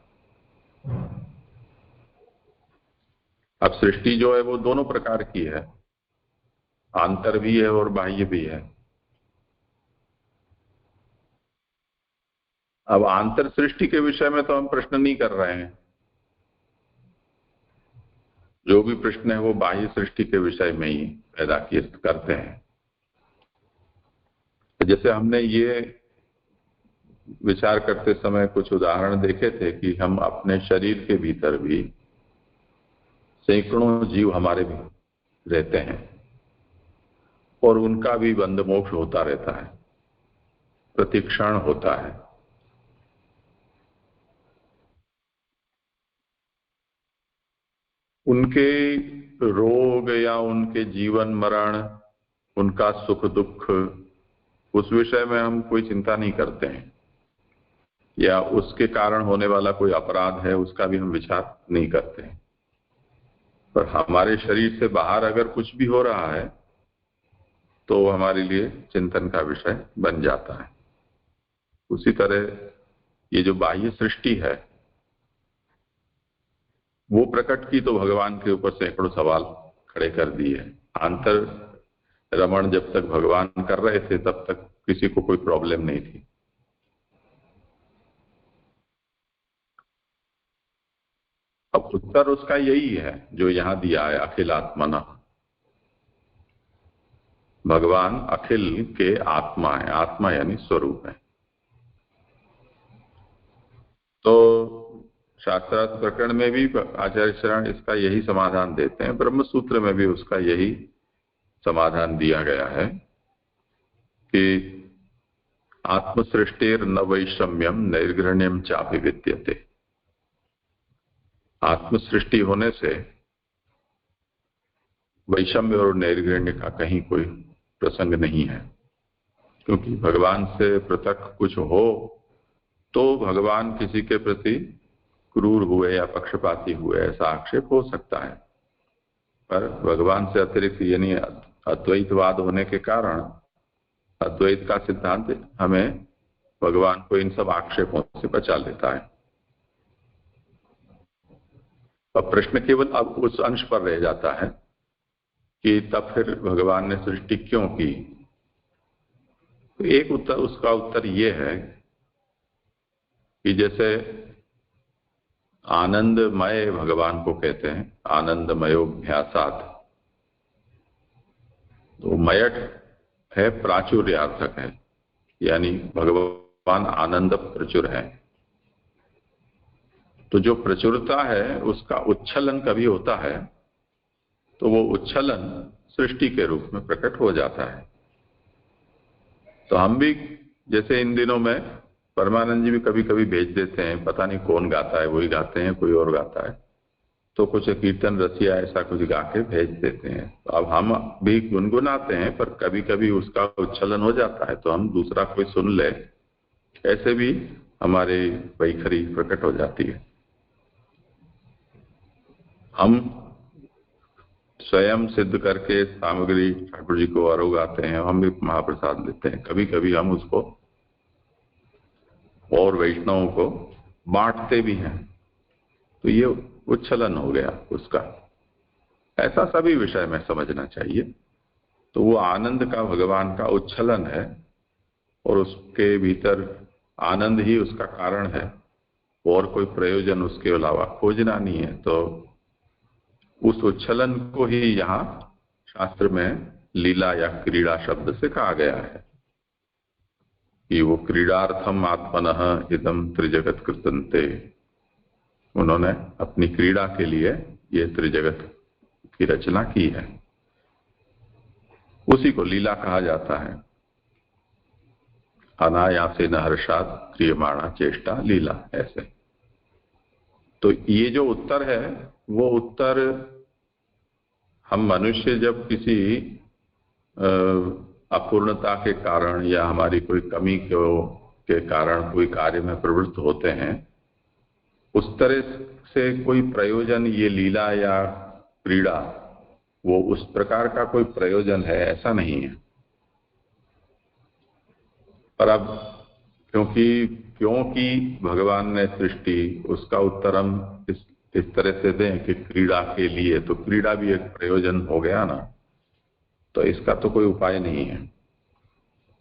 अब सृष्टि जो है वो दोनों प्रकार की है, आंतर भी है और बाह्य भी है। अब आंतर सृष्टि के विषय में तो हम प्रश्न नहीं कर रहे हैं, जो भी प्रश्न है वो बाह्य सृष्टि के विषय में ही पैदा करते हैं। जैसे हमने ये विचार करते समय कुछ उदाहरण देखे थे कि हम अपने शरीर के भीतर भी सैकड़ों जीव हमारे भी रहते हैं और उनका भी बंध मोक्ष होता रहता है, प्रतिक्षण होता है। उनके रोग या उनके जीवन मरण, उनका सुख दुख, उस विषय में हम कोई चिंता नहीं करते हैं, या उसके कारण होने वाला कोई अपराध है उसका भी हम विचार नहीं करते हैं। पर हमारे शरीर से बाहर अगर कुछ भी हो रहा है तो हमारे लिए चिंतन का विषय बन जाता है। उसी तरह ये जो बाह्य सृष्टि है वो प्रकट की तो भगवान के ऊपर सैकड़ों सवाल खड़े कर दिए। आंतर रमण जब तक भगवान कर रहे थे तब तक किसी को कोई प्रॉब्लम नहीं थी। अब उत्तर उसका यही है जो यहां दिया है, अखिल आत्मना। भगवान अखिल के आत्मा है, आत्मा यानी स्वरूप है। तो शास्त्रार्थ प्रकरण में भी आचार्य शरण इसका यही समाधान देते हैं, ब्रह्म सूत्र में भी उसका यही समाधान दिया गया है कि आत्मसृष्टिर न वैषम्यम नैर्घृण्यम चापि विद्यते। आत्मसृष्टि होने से वैषम्य और नैर्घृण्य का कहीं कोई प्रसंग नहीं है, क्योंकि भगवान से पृथक कुछ हो तो भगवान किसी के प्रति क्रूर हुए या पक्षपाती हुए ऐसा आक्षेप हो सकता है। पर भगवान से अतिरिक्त यानी अद्वैतवाद होने के कारण अद्वैत का सिद्धांत हमें भगवान को इन सब आक्षेपों से बचा लेता है। अब प्रश्न केवल अब उस अंश पर रह जाता है कि तब फिर भगवान ने सृष्टि क्यों की। तो एक उत्तर, उसका उत्तर ये है कि जैसे आनंदमय भगवान को कहते हैं, आनंदमयोभ्यासात्, तो मयट है प्राचुर्यार्थक है, यानी भगवान आनंद प्रचुर है। तो जो प्रचुरता है उसका उच्छलन कभी होता है तो वो उच्छलन सृष्टि के रूप में प्रकट हो जाता है। तो हम भी जैसे इन दिनों में परमानंद जी भी कभी कभी भेज देते हैं, पता नहीं कौन गाता है, वही गाते हैं, कोई और गाता है, तो कुछ कीर्तन रसिया ऐसा कुछ गा के भेज देते हैं। तो अब हम भी गुनगुनाते हैं पर कभी कभी उसका उच्छलन हो जाता है तो हम दूसरा कोई सुन ले, ऐसे भी हमारे वैखरी प्रकट हो जाती है। हम स्वयं सिद्ध करके सामग्री ठाकुर जी को आरोगाते हैं, हम भी महाप्रसाद लेते हैं, कभी कभी हम उसको और वैष्णवों को बांटते भी हैं, तो ये उच्छलन हो गया उसका। ऐसा सभी विषय में समझना चाहिए। तो वो आनंद का भगवान का उच्छलन है और उसके भीतर आनंद ही उसका कारण है, और कोई प्रयोजन उसके अलावा खोजना नहीं है। तो उस उच्छलन को ही यहाँ शास्त्र में लीला या क्रीड़ा शब्द से कहा गया है कि वो क्रीडार्थम आत्मनः इदम त्रिजगत कृतन्ते, उन्होंने अपनी क्रीड़ा के लिए ये त्रिजगत की रचना की है, उसी को लीला कहा जाता है। अनायासेन हर्षात् क्रियमाणा चेष्टा लीला, ऐसे। तो ये जो उत्तर है वो उत्तर हम मनुष्य जब किसी अपूर्णता के कारण या हमारी कोई कमी के कारण कोई कार्य में प्रवृत्त होते हैं, उस तरह से कोई प्रयोजन ये लीला या क्रीड़ा वो उस प्रकार का कोई प्रयोजन है ऐसा नहीं है। पर अब क्योंकि भगवान ने सृष्टि, उसका उत्तर हम इस तरह से दें कि क्रीड़ा के लिए, तो क्रीड़ा भी एक प्रयोजन हो गया ना, तो इसका तो कोई उपाय नहीं है,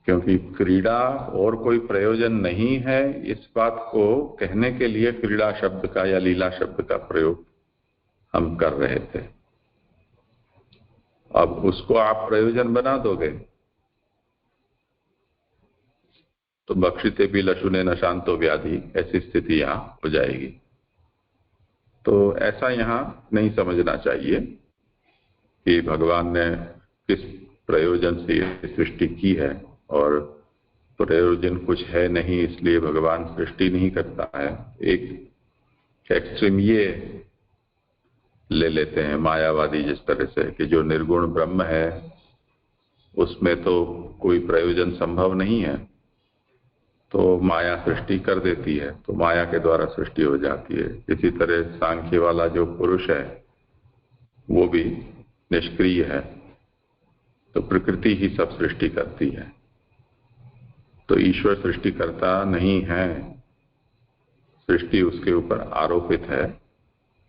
क्योंकि क्रीड़ा और कोई प्रयोजन नहीं है। इस बात को कहने के लिए क्रीड़ा शब्द का या लीला शब्द का प्रयोग हम कर रहे थे। अब उसको आप प्रयोजन बना दोगे तो बक्षिते भी लशुने न शांतो व्याधि, ऐसी स्थिति यहाँ हो जाएगी। तो ऐसा यहाँ नहीं समझना चाहिए कि भगवान ने किस प्रयोजन से ये सृष्टि की है और प्रयोजन कुछ है नहीं इसलिए भगवान सृष्टि नहीं करता है। एक एक्सट्रीम ये ले लेते हैं मायावादी जिस तरह से कि जो निर्गुण ब्रह्म है उसमें तो कोई प्रयोजन संभव नहीं है, तो माया सृष्टि कर देती है, तो माया के द्वारा सृष्टि हो जाती है। इसी तरह सांख्य वाला जो पुरुष है वो भी निष्क्रिय है, तो प्रकृति ही सब सृष्टि करती है, तो ईश्वर सृष्टिकर्ता नहीं है, सृष्टि उसके ऊपर आरोपित है,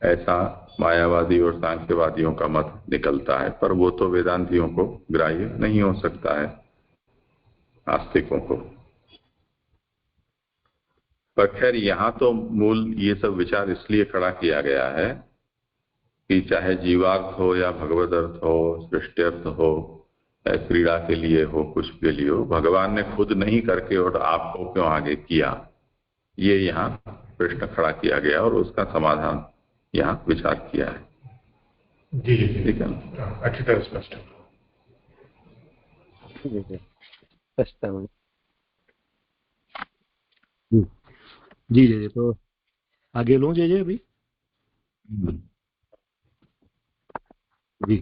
ऐसा मायावादी और सांख्यवादियों का मत निकलता है। पर वो तो वेदांतियों को ग्राह्य नहीं हो सकता है, आस्तिकों को। पर खैर यहाँ तो मूल ये सब विचार इसलिए खड़ा किया गया है कि चाहे जीवार्थ हो या भगवद अर्थ हो, सृष्टि हो, क्रीड़ा के लिए हो, कुछ के लिए हो, भगवान ने खुद नहीं करके और आपको क्यों आगे किया, ये यहाँ प्रश्न खड़ा किया गया और उसका समाधान यहाँ विचार किया है। जी जी जी, ठीक है, अच्छी तरह स्पष्ट है। जी जी स्पष्ट है। जी जी, तो आगे लूं जी अभी। जी,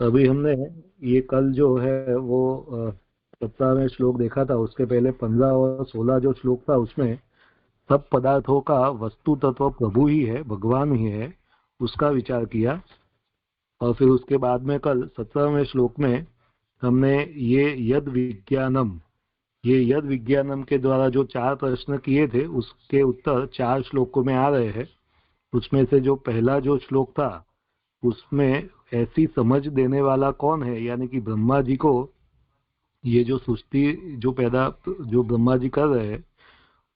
तो अभी हमने ये कल जो है वो 17वें श्लोक देखा था, उसके पहले 15 और 16 जो श्लोक था उसमें सब पदार्थों का वस्तु तत्व प्रभु ही है, भगवान ही है, उसका विचार किया। और फिर उसके बाद में कल 17वें श्लोक में हमने ये यद विज्ञानम के द्वारा जो 4 प्रश्न किए थे उसके उत्तर 4 श्लोकों में आ रहे हैं। उसमें से जो पहला जो श्लोक था उसमें ऐसी समझ देने वाला कौन है, यानी कि ब्रह्मा जी को ये जो सृष्टि जो ब्रह्मा जी कर रहे हैं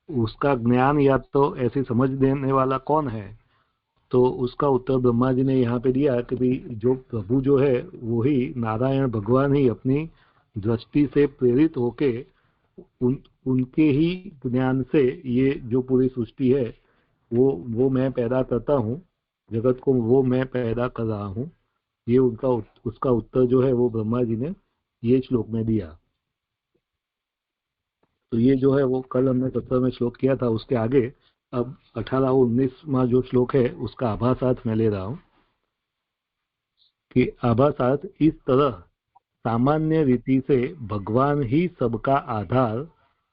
उसका ज्ञान या तो ऐसी समझ देने वाला कौन है, तो उसका उत्तर ब्रह्मा जी ने यहाँ पे दिया कि भाई जो प्रभु जो है वो ही नारायण भगवान ही अपनी दृष्टि से प्रेरित होके उनके ही ज्ञान से ये जो पूरी सृष्टि है वो मैं पैदा करता हूँ, जगत को वो मैं पैदा कर रहा हूँ। ये उसका उत्तर जो है वो ब्रह्मा जी ने ये श्लोक में दिया। तो ये जो है वो कल हमने 17वें श्लोक किया था। उसके आगे अब 18 और 19वां जो श्लोक है उसका आभासार्थ मैं ले रहा हूँ कि आभासार्थ इस तरह सामान्य रीति से भगवान ही सबका आधार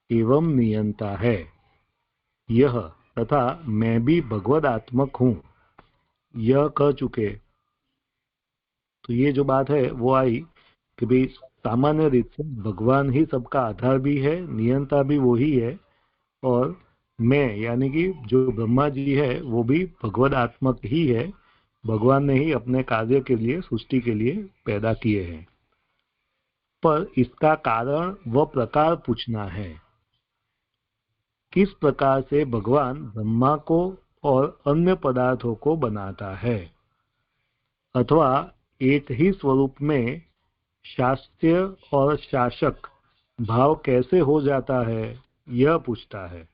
एवं नियंता है, यह तथा मैं भी भगवदात्मक हूँ, यह कह चुके। तो ये जो बात है वो आई कि भाई सामान्य रीत से भगवान ही सबका आधार भी है, नियंता भी वही है, और मैं यानी कि जो ब्रह्मा जी है वो भी भगवदात्मक ही है, भगवान ने ही अपने कार्य के लिए सृष्टि के लिए पैदा किए हैं। पर इसका कारण व प्रकार पूछना है, किस प्रकार से भगवान ब्रह्मा को और अन्य पदार्थों को बनाता है, अथवा एक ही स्वरूप में शास्त्रीय और शासक भाव कैसे हो जाता है, यह पूछता है।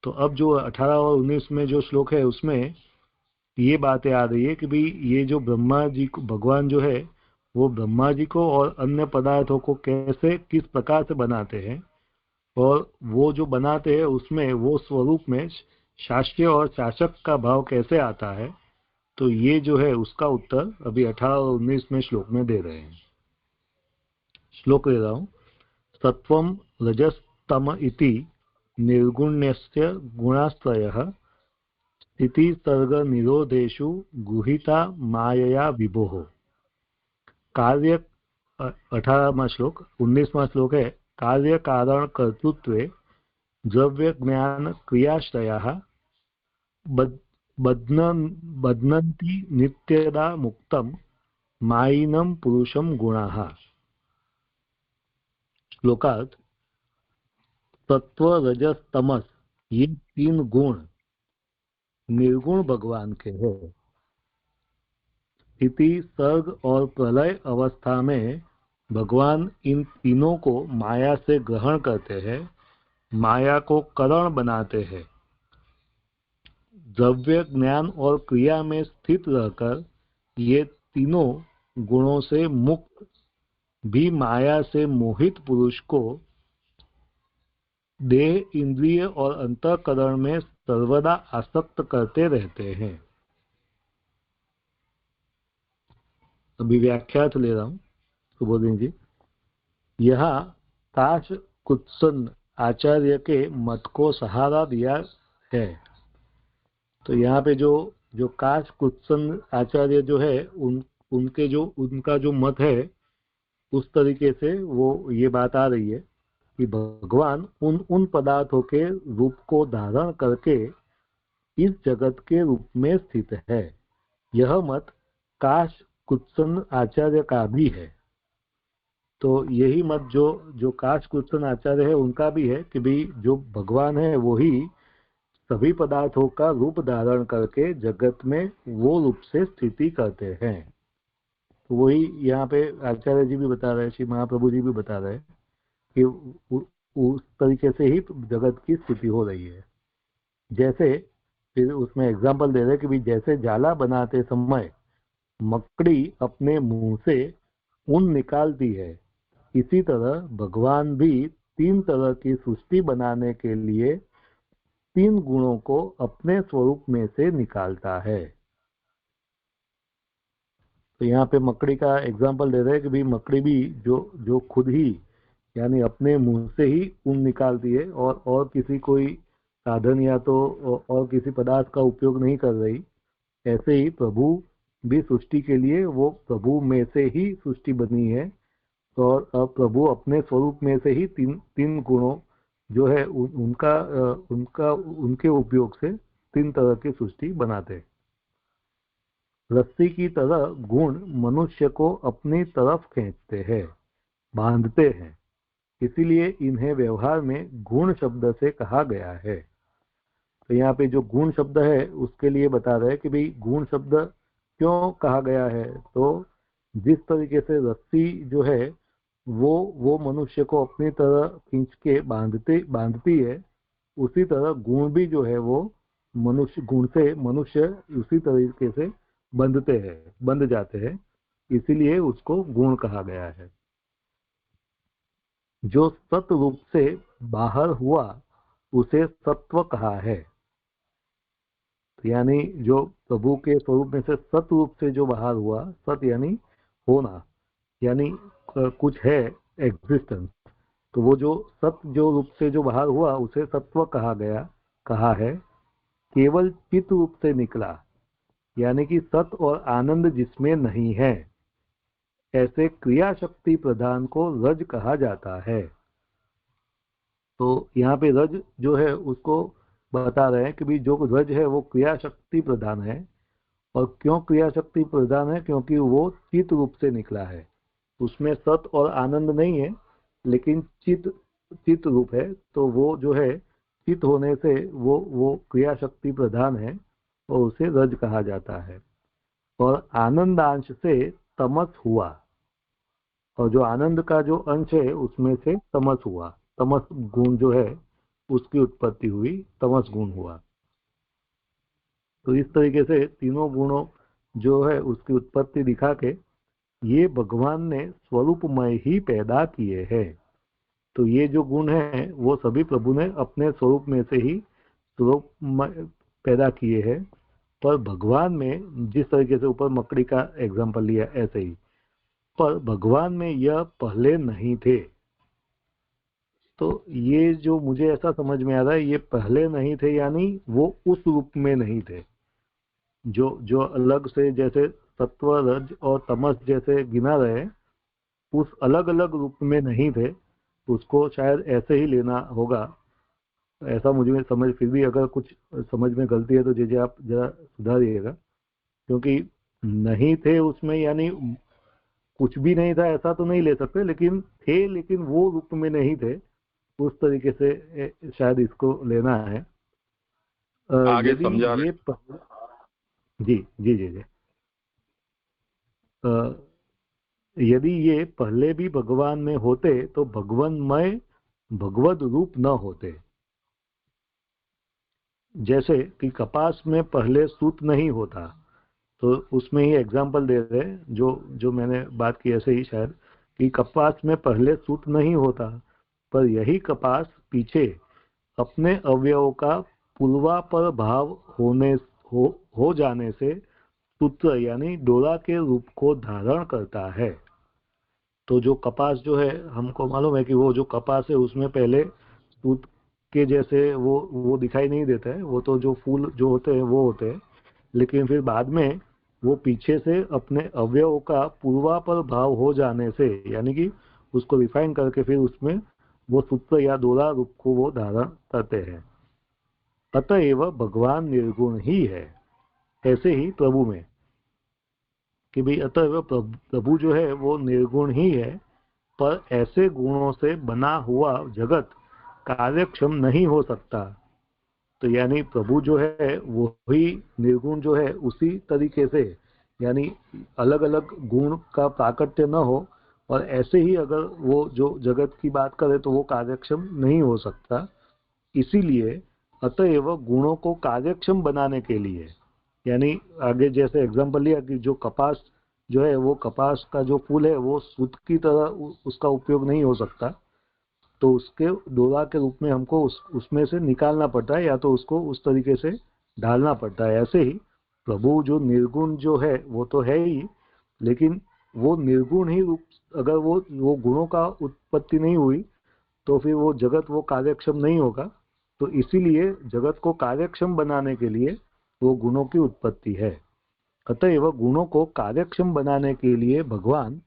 तो अब जो 18 और 19 में जो श्लोक है उसमें ये बातें आ रही है कि भाई ये जो ब्रह्मा जी को भगवान जो है वो ब्रह्मा जी को और अन्य पदार्थों को कैसे किस प्रकार से बनाते हैं, और वो जो बनाते हैं उसमें वो स्वरूप में शास्त्रीय और शासक का भाव कैसे आता है। तो ये जो है उसका उत्तर अभी 18 और 19 में श्लोक में दे रहे हैं। श्लोक ले रहा हूँ। सत्वम रजस्तम इति निर्गुण्यस्य गुणास्त्रयः स्थिति सर्ग निरोधेषु गुहिता मायया विभोः। कार्य 18वां श्लोक। 19वां श्लोक है कार्य कारण कर्तृत्वे द्रव्य ज्ञान क्रियाश्रयाः बध्नन्ति नित्यदा मुक्तम मायिनं पुरुषम गुणाः। श्लोकार्थ सत्व रजस तमस ये 3 गुण निर्गुण भगवान के हैं। स्थिति सर्ग और प्रलय अवस्था में भगवान इन तीनों को माया से ग्रहण करते हैं, माया को कारण बनाते हैं। द्रव्य ज्ञान और क्रिया में स्थित रहकर ये तीनों गुणों से मुक्त भी माया से मोहित पुरुष को देह इंद्रिय और अंतःकरण में सर्वदा आसक्त करते रहते हैं। अभी व्याख्यात ले रहा हूँ सुबोधिनी जी। यहाँ काश कुत्सन आचार्य के मत को सहारा दिया है। तो यहाँ पे जो काश कुत्सन आचार्य जो है उनका जो मत है उस तरीके से वो ये बात आ रही है कि भगवान उन पदार्थों के रूप को धारण करके इस जगत के रूप में स्थित है। यह मत काश कुत्सन आचार्य का भी है। तो यही मत जो काश कुत्सन आचार्य है उनका भी है कि भाई जो भगवान है वो ही सभी पदार्थों का रूप धारण करके जगत में वो रूप से स्थिति करते हैं। तो वही यहाँ पे आचार्य जी भी बता रहे हैं, श्री महाप्रभु जी भी बता रहे हैं कि उस तरीके से ही जगत की स्थिति हो रही है। जैसे फिर उसमें एग्जाम्पल दे रहे हैं कि भाई जैसे जाला बनाते समय मकड़ी अपने मुंह से ऊन निकालती है, इसी तरह भगवान भी 3 तरह की सृष्टि बनाने के लिए 3 गुणों को अपने स्वरूप में से निकालता है। तो यहाँ पे मकड़ी का एग्जाम्पल दे रहे हैं कि भाई मकड़ी भी जो खुद ही यानी अपने मुंह से ही ऊन निकालती है और किसी कोई साधन या तो और किसी पदार्थ का उपयोग नहीं कर रही, ऐसे ही प्रभु भी सृष्टि के लिए वो प्रभु में से ही सृष्टि बनी है। और प्रभु अपने स्वरूप में से ही तीन गुणों जो है उनके उपयोग से 3 तरह की सृष्टि बनाते हैं। रस्सी की तरह गुण मनुष्य को अपनी तरफ खींचते हैं, बांधते हैं, इसीलिए इन्हें व्यवहार में गुण शब्द से कहा गया है। तो यहाँ पे जो गुण शब्द है उसके लिए बता रहे हैं कि भाई गुण शब्द क्यों कहा गया है। तो जिस तरीके से रस्सी जो है वो मनुष्य को अपनी तरह खींच के बांधती है, उसी तरह गुण भी जो है वो गुण से मनुष्य उसी तरीके से बंध जाते हैं, इसीलिए उसको गुण कहा गया है। जो सत रूप से बाहर हुआ उसे सत्व कहा है। यानी जो प्रभु के स्वरूप में से सत रूप से जो बाहर हुआ, सत यानी होना, यानी कुछ है एग्जिस्टेंस, तो वो जो सत जो रूप से जो बाहर हुआ उसे सत्व कहा है। केवल चित रूप से निकला, यानी कि सत और आनंद जिसमें नहीं है, ऐसे क्रिया शक्ति प्रधान को रज कहा जाता है। तो यहाँ पे रज जो है उसको बता रहे हैं कि भी जो रज है वो क्रिया शक्ति प्रधान है। और क्यों क्रिया शक्ति प्रधान है? क्योंकि वो चित रूप से निकला है, उसमें सत और आनंद नहीं है, लेकिन चित रूप है, तो वो जो है चित होने से वो क्रिया शक्ति प्रधान है और उसे रज कहा जाता है। और आनंदांश से तमस हुआ, और जो आनंद का जो अंश है उसमें से तमस हुआ, तमस गुण जो है उसकी उत्पत्ति हुई, तमस गुण हुआ। तो इस तरीके से तीनों गुणों जो है उसकी उत्पत्ति दिखा के ये भगवान ने स्वरूपमय ही पैदा किए हैं। तो ये जो गुण है वो सभी प्रभु ने अपने स्वरूप में से ही स्वरूप पैदा किए हैं। पर भगवान में जिस तरीके से ऊपर मकड़ी का एग्जांपल लिया ऐसे ही, पर भगवान में यह पहले नहीं थे। तो ये जो मुझे ऐसा समझ में आ रहा है, ये पहले नहीं थे यानी वो उस रूप में नहीं थे जो अलग से जैसे सत्व रज और तमस जैसे गिना रहे, उस अलग अलग रूप में नहीं थे। उसको शायद ऐसे ही लेना होगा, ऐसा मुझे समझ। फिर भी अगर कुछ समझ में गलती है तो जे आप जरा सुधारिएगा, क्योंकि नहीं थे उसमें यानी कुछ भी नहीं था ऐसा तो नहीं ले सकते, लेकिन थे, लेकिन वो रूप में नहीं थे, उस तरीके से शायद इसको लेना है। आगे समझा ये जी जी जी जी यदि ये पहले भी भगवान में होते तो भगवानमय भगवद रूप न होते। जैसे कि कपास में पहले सूत नहीं होता, तो उसमें ही एग्जांपल दे रहे हैं जो मैंने बात की ऐसे ही शायद, कि कपास में पहले सूत नहीं होता, पर यही कपास पीछे अपने अवयवों का पूर्वापर भाव हो जाने से सूत्र यानी डोरा के रूप को धारण करता है। तो जो कपास जो है, हमको मालूम है कि वो जो कपास है उसमें पहले सूत के जैसे वो दिखाई नहीं देता है, वो तो जो फूल जो होते हैं वो होते हैं, लेकिन फिर बाद में वो पीछे से अपने अवयवों का पूर्वापर भाव हो जाने से, यानी कि उसको रिफाइन करके फिर उसमें वो सूत्र या डोरा रूप को वो धारण करते हैं। अतएव भगवान निर्गुण ही है। ऐसे ही प्रभु में कि भाई अतएव प्रभु जो है वो निर्गुण ही है, पर ऐसे गुणों से बना हुआ जगत कार्यक्षम नहीं हो सकता। तो यानी प्रभु जो है वो ही निर्गुण जो है उसी तरीके से, यानी अलग अलग गुण का प्राकट्य न हो, और ऐसे ही अगर वो जो जगत की बात करे तो वो कार्यक्षम नहीं हो सकता। इसीलिए अतएव गुणों को कार्यक्षम बनाने के लिए, यानी आगे जैसे एग्जांपल लिया कि जो कपास जो है वो कपास का जो फूल है वो सूत की तरह उसका उपयोग नहीं हो सकता, तो उसके डोरा के रूप में हमको उसमें से निकालना पड़ता है, या तो उसको उस तरीके से ढालना पड़ता है। ऐसे ही प्रभु जो निर्गुण जो है वो तो है ही, लेकिन वो निर्गुण ही रूप, अगर वो गुणों का उत्पत्ति नहीं हुई तो फिर वो जगत वो कार्यक्षम नहीं होगा। तो इसीलिए जगत को कार्यक्षम बनाने के लिए वो गुणों की उत्पत्ति है। अतएव गुणों को कार्यक्षम बनाने के लिए भगवान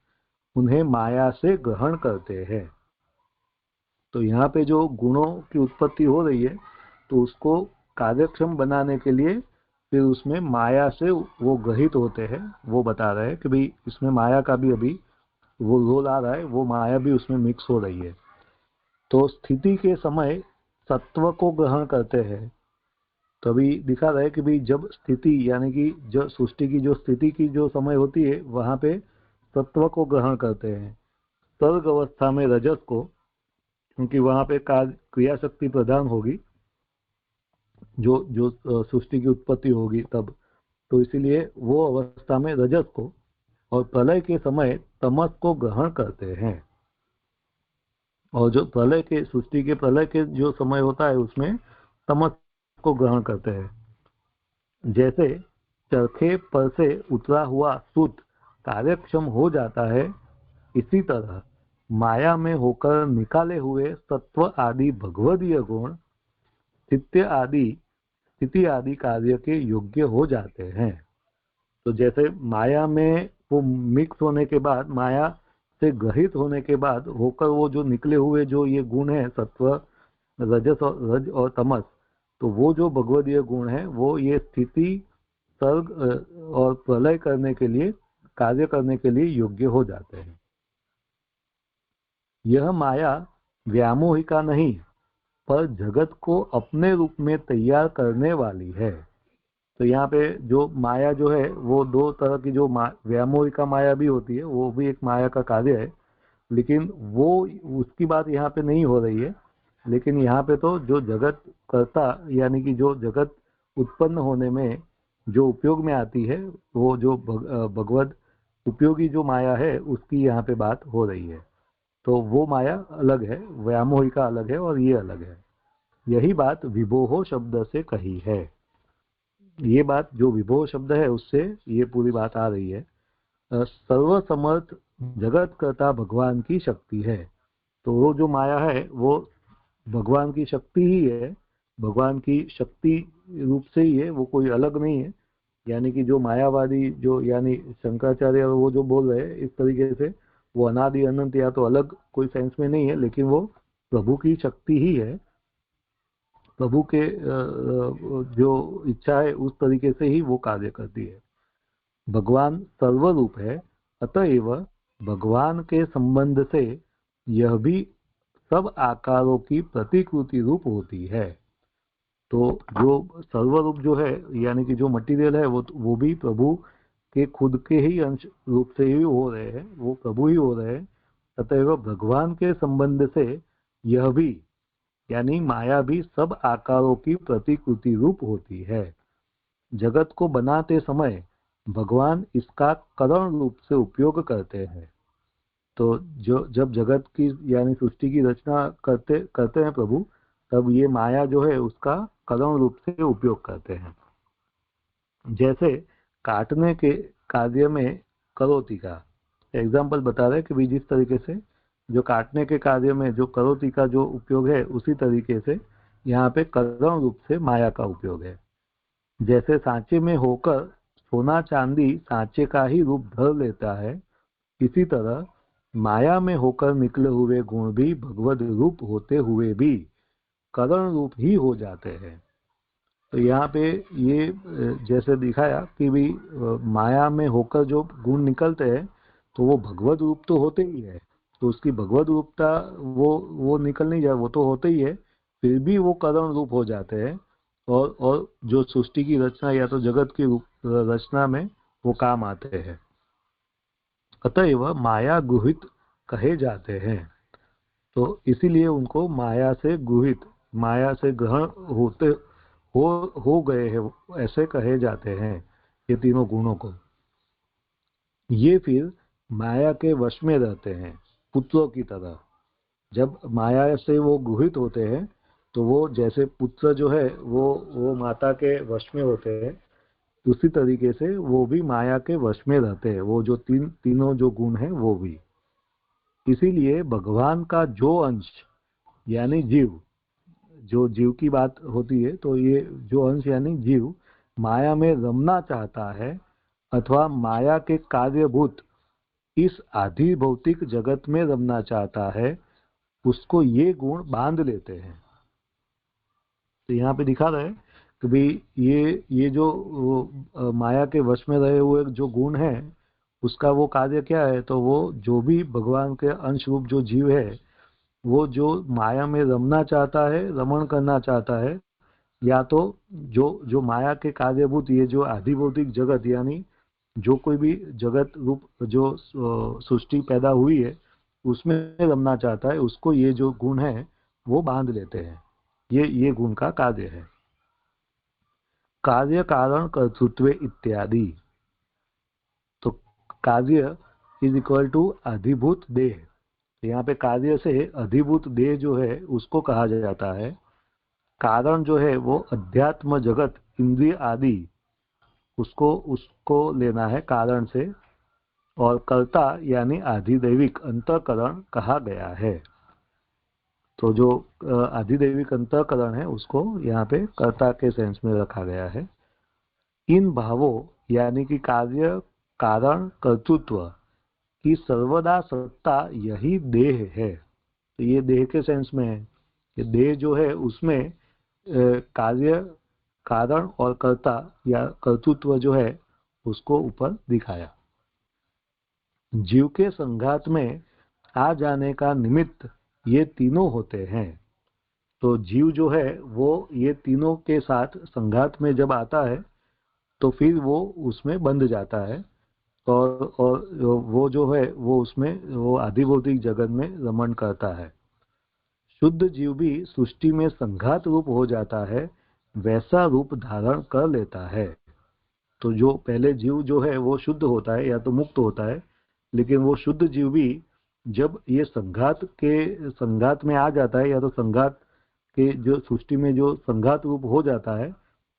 उन्हें माया से ग्रहण करते हैं। तो यहाँ पे जो गुणों की उत्पत्ति हो रही है तो उसको कार्यक्षम बनाने के लिए फिर उसमें माया से वो ग्रहित होते हैं। वो बता रहे हैं कि भाई इसमें माया का भी अभी वो रोल आ रहा है, वो माया भी उसमें मिक्स हो रही है। तो स्थिति के समय सत्व को ग्रहण करते हैं। तो अभी दिखा रहा है कि भाई जब स्थिति यानी कि जो सृष्टि की जो स्थिति की जो समय होती है वहां पे सत्व को ग्रहण करते हैं। सर्ग अवस्था में रजस को, क्योंकि वहां पे क्रिया शक्ति प्रधान होगी, जो सृष्टि की उत्पत्ति होगी तब, तो इसीलिए वो अवस्था में रजस को, और प्रलय के समय तमस को ग्रहण करते हैं। और जो प्रलय के सृष्टि के प्रलय के जो समय होता है उसमें तमस को ग्रहण करते हैं। जैसे चरखे पर से उतरा हुआ सूत कार्यक्षम हो जाता है, इसी तरह माया में होकर निकाले हुए सत्व आदि भगवदीय गुण स्थिति आदि कार्य के योग्य हो जाते हैं। तो जैसे माया में वो मिक्स होने के बाद, माया से ग्रहित होने के बाद होकर वो जो निकले हुए जो ये गुण है सत्व, रज और तमस, तो वो जो भगवदीय गुण है वो ये स्थिति, सर्ग और प्रलय करने के लिए, कार्य करने के लिए योग्य हो जाते हैं। यह माया व्यामोहिका नहीं, पर जगत को अपने रूप में तैयार करने वाली है। तो यहाँ पे जो माया जो है वो दो तरह की, जो व्यामोहिका माया भी होती है, वो भी एक माया का कार्य है, लेकिन वो उसकी बात यहाँ पे नहीं हो रही है। लेकिन यहाँ पे तो जो जगत करता, यानी कि जो जगत उत्पन्न होने में जो उपयोग में आती है, वो जो भगवत उपयोगी जो माया है उसकी यहाँ पे बात हो रही है। तो वो माया अलग है, व्यामोहिका अलग है और ये अलग है। यही बात विभोह शब्द से कही है। ये बात जो विभोह शब्द है उससे ये पूरी बात आ रही है। सर्वसमर्थ जगत कर्ता भगवान की शक्ति है। तो वो जो माया है वो भगवान की शक्ति ही है, भगवान की शक्ति रूप से ही है, वो कोई अलग नहीं है। यानी कि जो मायावादी जो, यानी शंकराचार्य वो जो बोल रहे हैं इस तरीके से, वो अनादि अनंत या तो अलग कोई सेंस में नहीं है, लेकिन वो प्रभु की शक्ति ही है। प्रभु के जो इच्छा है उस तरीके से ही वो कार्य करती है। भगवान सर्वरूप है, अतएव भगवान के संबंध से यह भी सब आकारों की प्रतिकृति रूप होती है। तो जो सर्वरूप जो है, यानी कि जो मटेरियल है वो भी प्रभु के खुद के ही अंश रूप से ही हो रहे हैं, वो प्रभु ही हो रहे हैं। अतएव भगवान के संबंध से यह भी, यानी माया भी सब आकारों की प्रतिकृति रूप होती है। जगत को बनाते समय भगवान इसका करण रूप से उपयोग करते हैं। तो जो जब जगत की यानी सृष्टि की रचना करते हैं प्रभु, तब ये माया जो है उसका करण रूप से उपयोग करते हैं। जैसे काटने के कार्य में करोति का एग्जाम्पल बता रहे कि भी जिस तरीके से जो काटने के कार्य में जो करोति का जो उपयोग है उसी तरीके से यहाँ पे करण रूप से माया का उपयोग है। जैसे सांचे में होकर सोना चांदी सांचे का ही रूप धर लेता है, इसी तरह माया में होकर निकले हुए गुण भी भगवद रूप होते हुए भी करण रूप ही हो जाते हैं। तो यहाँ पे ये जैसे दिखाया कि भी माया में होकर जो गुण निकलते हैं तो वो भगवद रूप तो होते ही है, तो उसकी भगवद रूपता वो निकल नहीं जाए, वो तो होते ही है, फिर भी वो करण रूप हो जाते हैं और जो सृष्टि की रचना या तो जगत की रचना में वो काम आते हैं। अतएव माया गुहित कहे जाते हैं, तो इसीलिए उनको माया से गुहित, माया से ग्रहण होते हो गए हैं ऐसे कहे जाते हैं ये तीनों गुणों को। ये फिर माया के वश में रहते हैं पुत्रों की तरह। जब माया से वो गुहित होते हैं तो वो जैसे पुत्र जो है वो माता के वश में होते हैं, उसी तरीके से वो भी माया के वश में रहते हैं, वो जो तीनों जो गुण हैं वो भी। इसीलिए भगवान का जो अंश यानी जीव, जो जीव की बात होती है तो ये जो अंश यानी जीव माया में रमना चाहता है अथवा माया के कार्यभूत इस आधि भौतिक जगत में रमना चाहता है, उसको ये गुण बांध लेते हैं। तो यहाँ पे दिखा रहा है कि भाई ये जो माया के वश में रहे हुए जो गुण है उसका वो कार्य क्या है, तो वो जो भी भगवान के अंश रूप जो जीव है वो जो माया में रमना चाहता है, रमण करना चाहता है, या तो जो माया के कार्यभूत ये जो आधिभौतिक जगत यानी जो कोई भी जगत रूप जो सृष्टि पैदा हुई है उसमें रमना चाहता है, उसको ये जो गुण है वो बांध लेते हैं। ये गुण का कार्य है। कार्य कारण कर्तृत्व इत्यादि, तो कार्य इज इक्वल टू अधिभूत देह। यहाँ पे कार्य से अधिभूत देह जो है उसको कहा जाता है। कारण जो है वो अध्यात्म जगत इंद्रिय आदि उसको लेना है कारण से, और कर्ता यानी आधिदैविक अंतःकरण कहा गया है। तो जो आधिदैविक अंतःकरण है उसको यहाँ पे कर्ता के सेंस में रखा गया है। इन भावों यानी कि कार्य कारण कर्तृत्व की सर्वदा सत्ता यही देह है। तो ये देह के सेंस में है, ये देह जो है उसमें कार्य कारण और कर्ता या कर्तृत्व जो है उसको ऊपर दिखाया। जीव के संघात में आ जाने का निमित्त ये तीनों होते हैं। तो जीव जो है वो ये तीनों के साथ संघात में जब आता है तो फिर वो उसमें बंध जाता है और वो जो है वो उसमें वो आधिभौतिक जगत में रमण करता है। शुद्ध जीव भी सृष्टि में संघात रूप हो जाता है, वैसा रूप धारण कर लेता है। तो जो पहले जीव जो है वो शुद्ध होता है या तो मुक्त होता है, लेकिन वो शुद्ध जीव भी जब ये संघात में आ जाता है या तो संघात के जो सृष्टि में जो संघात रूप हो जाता है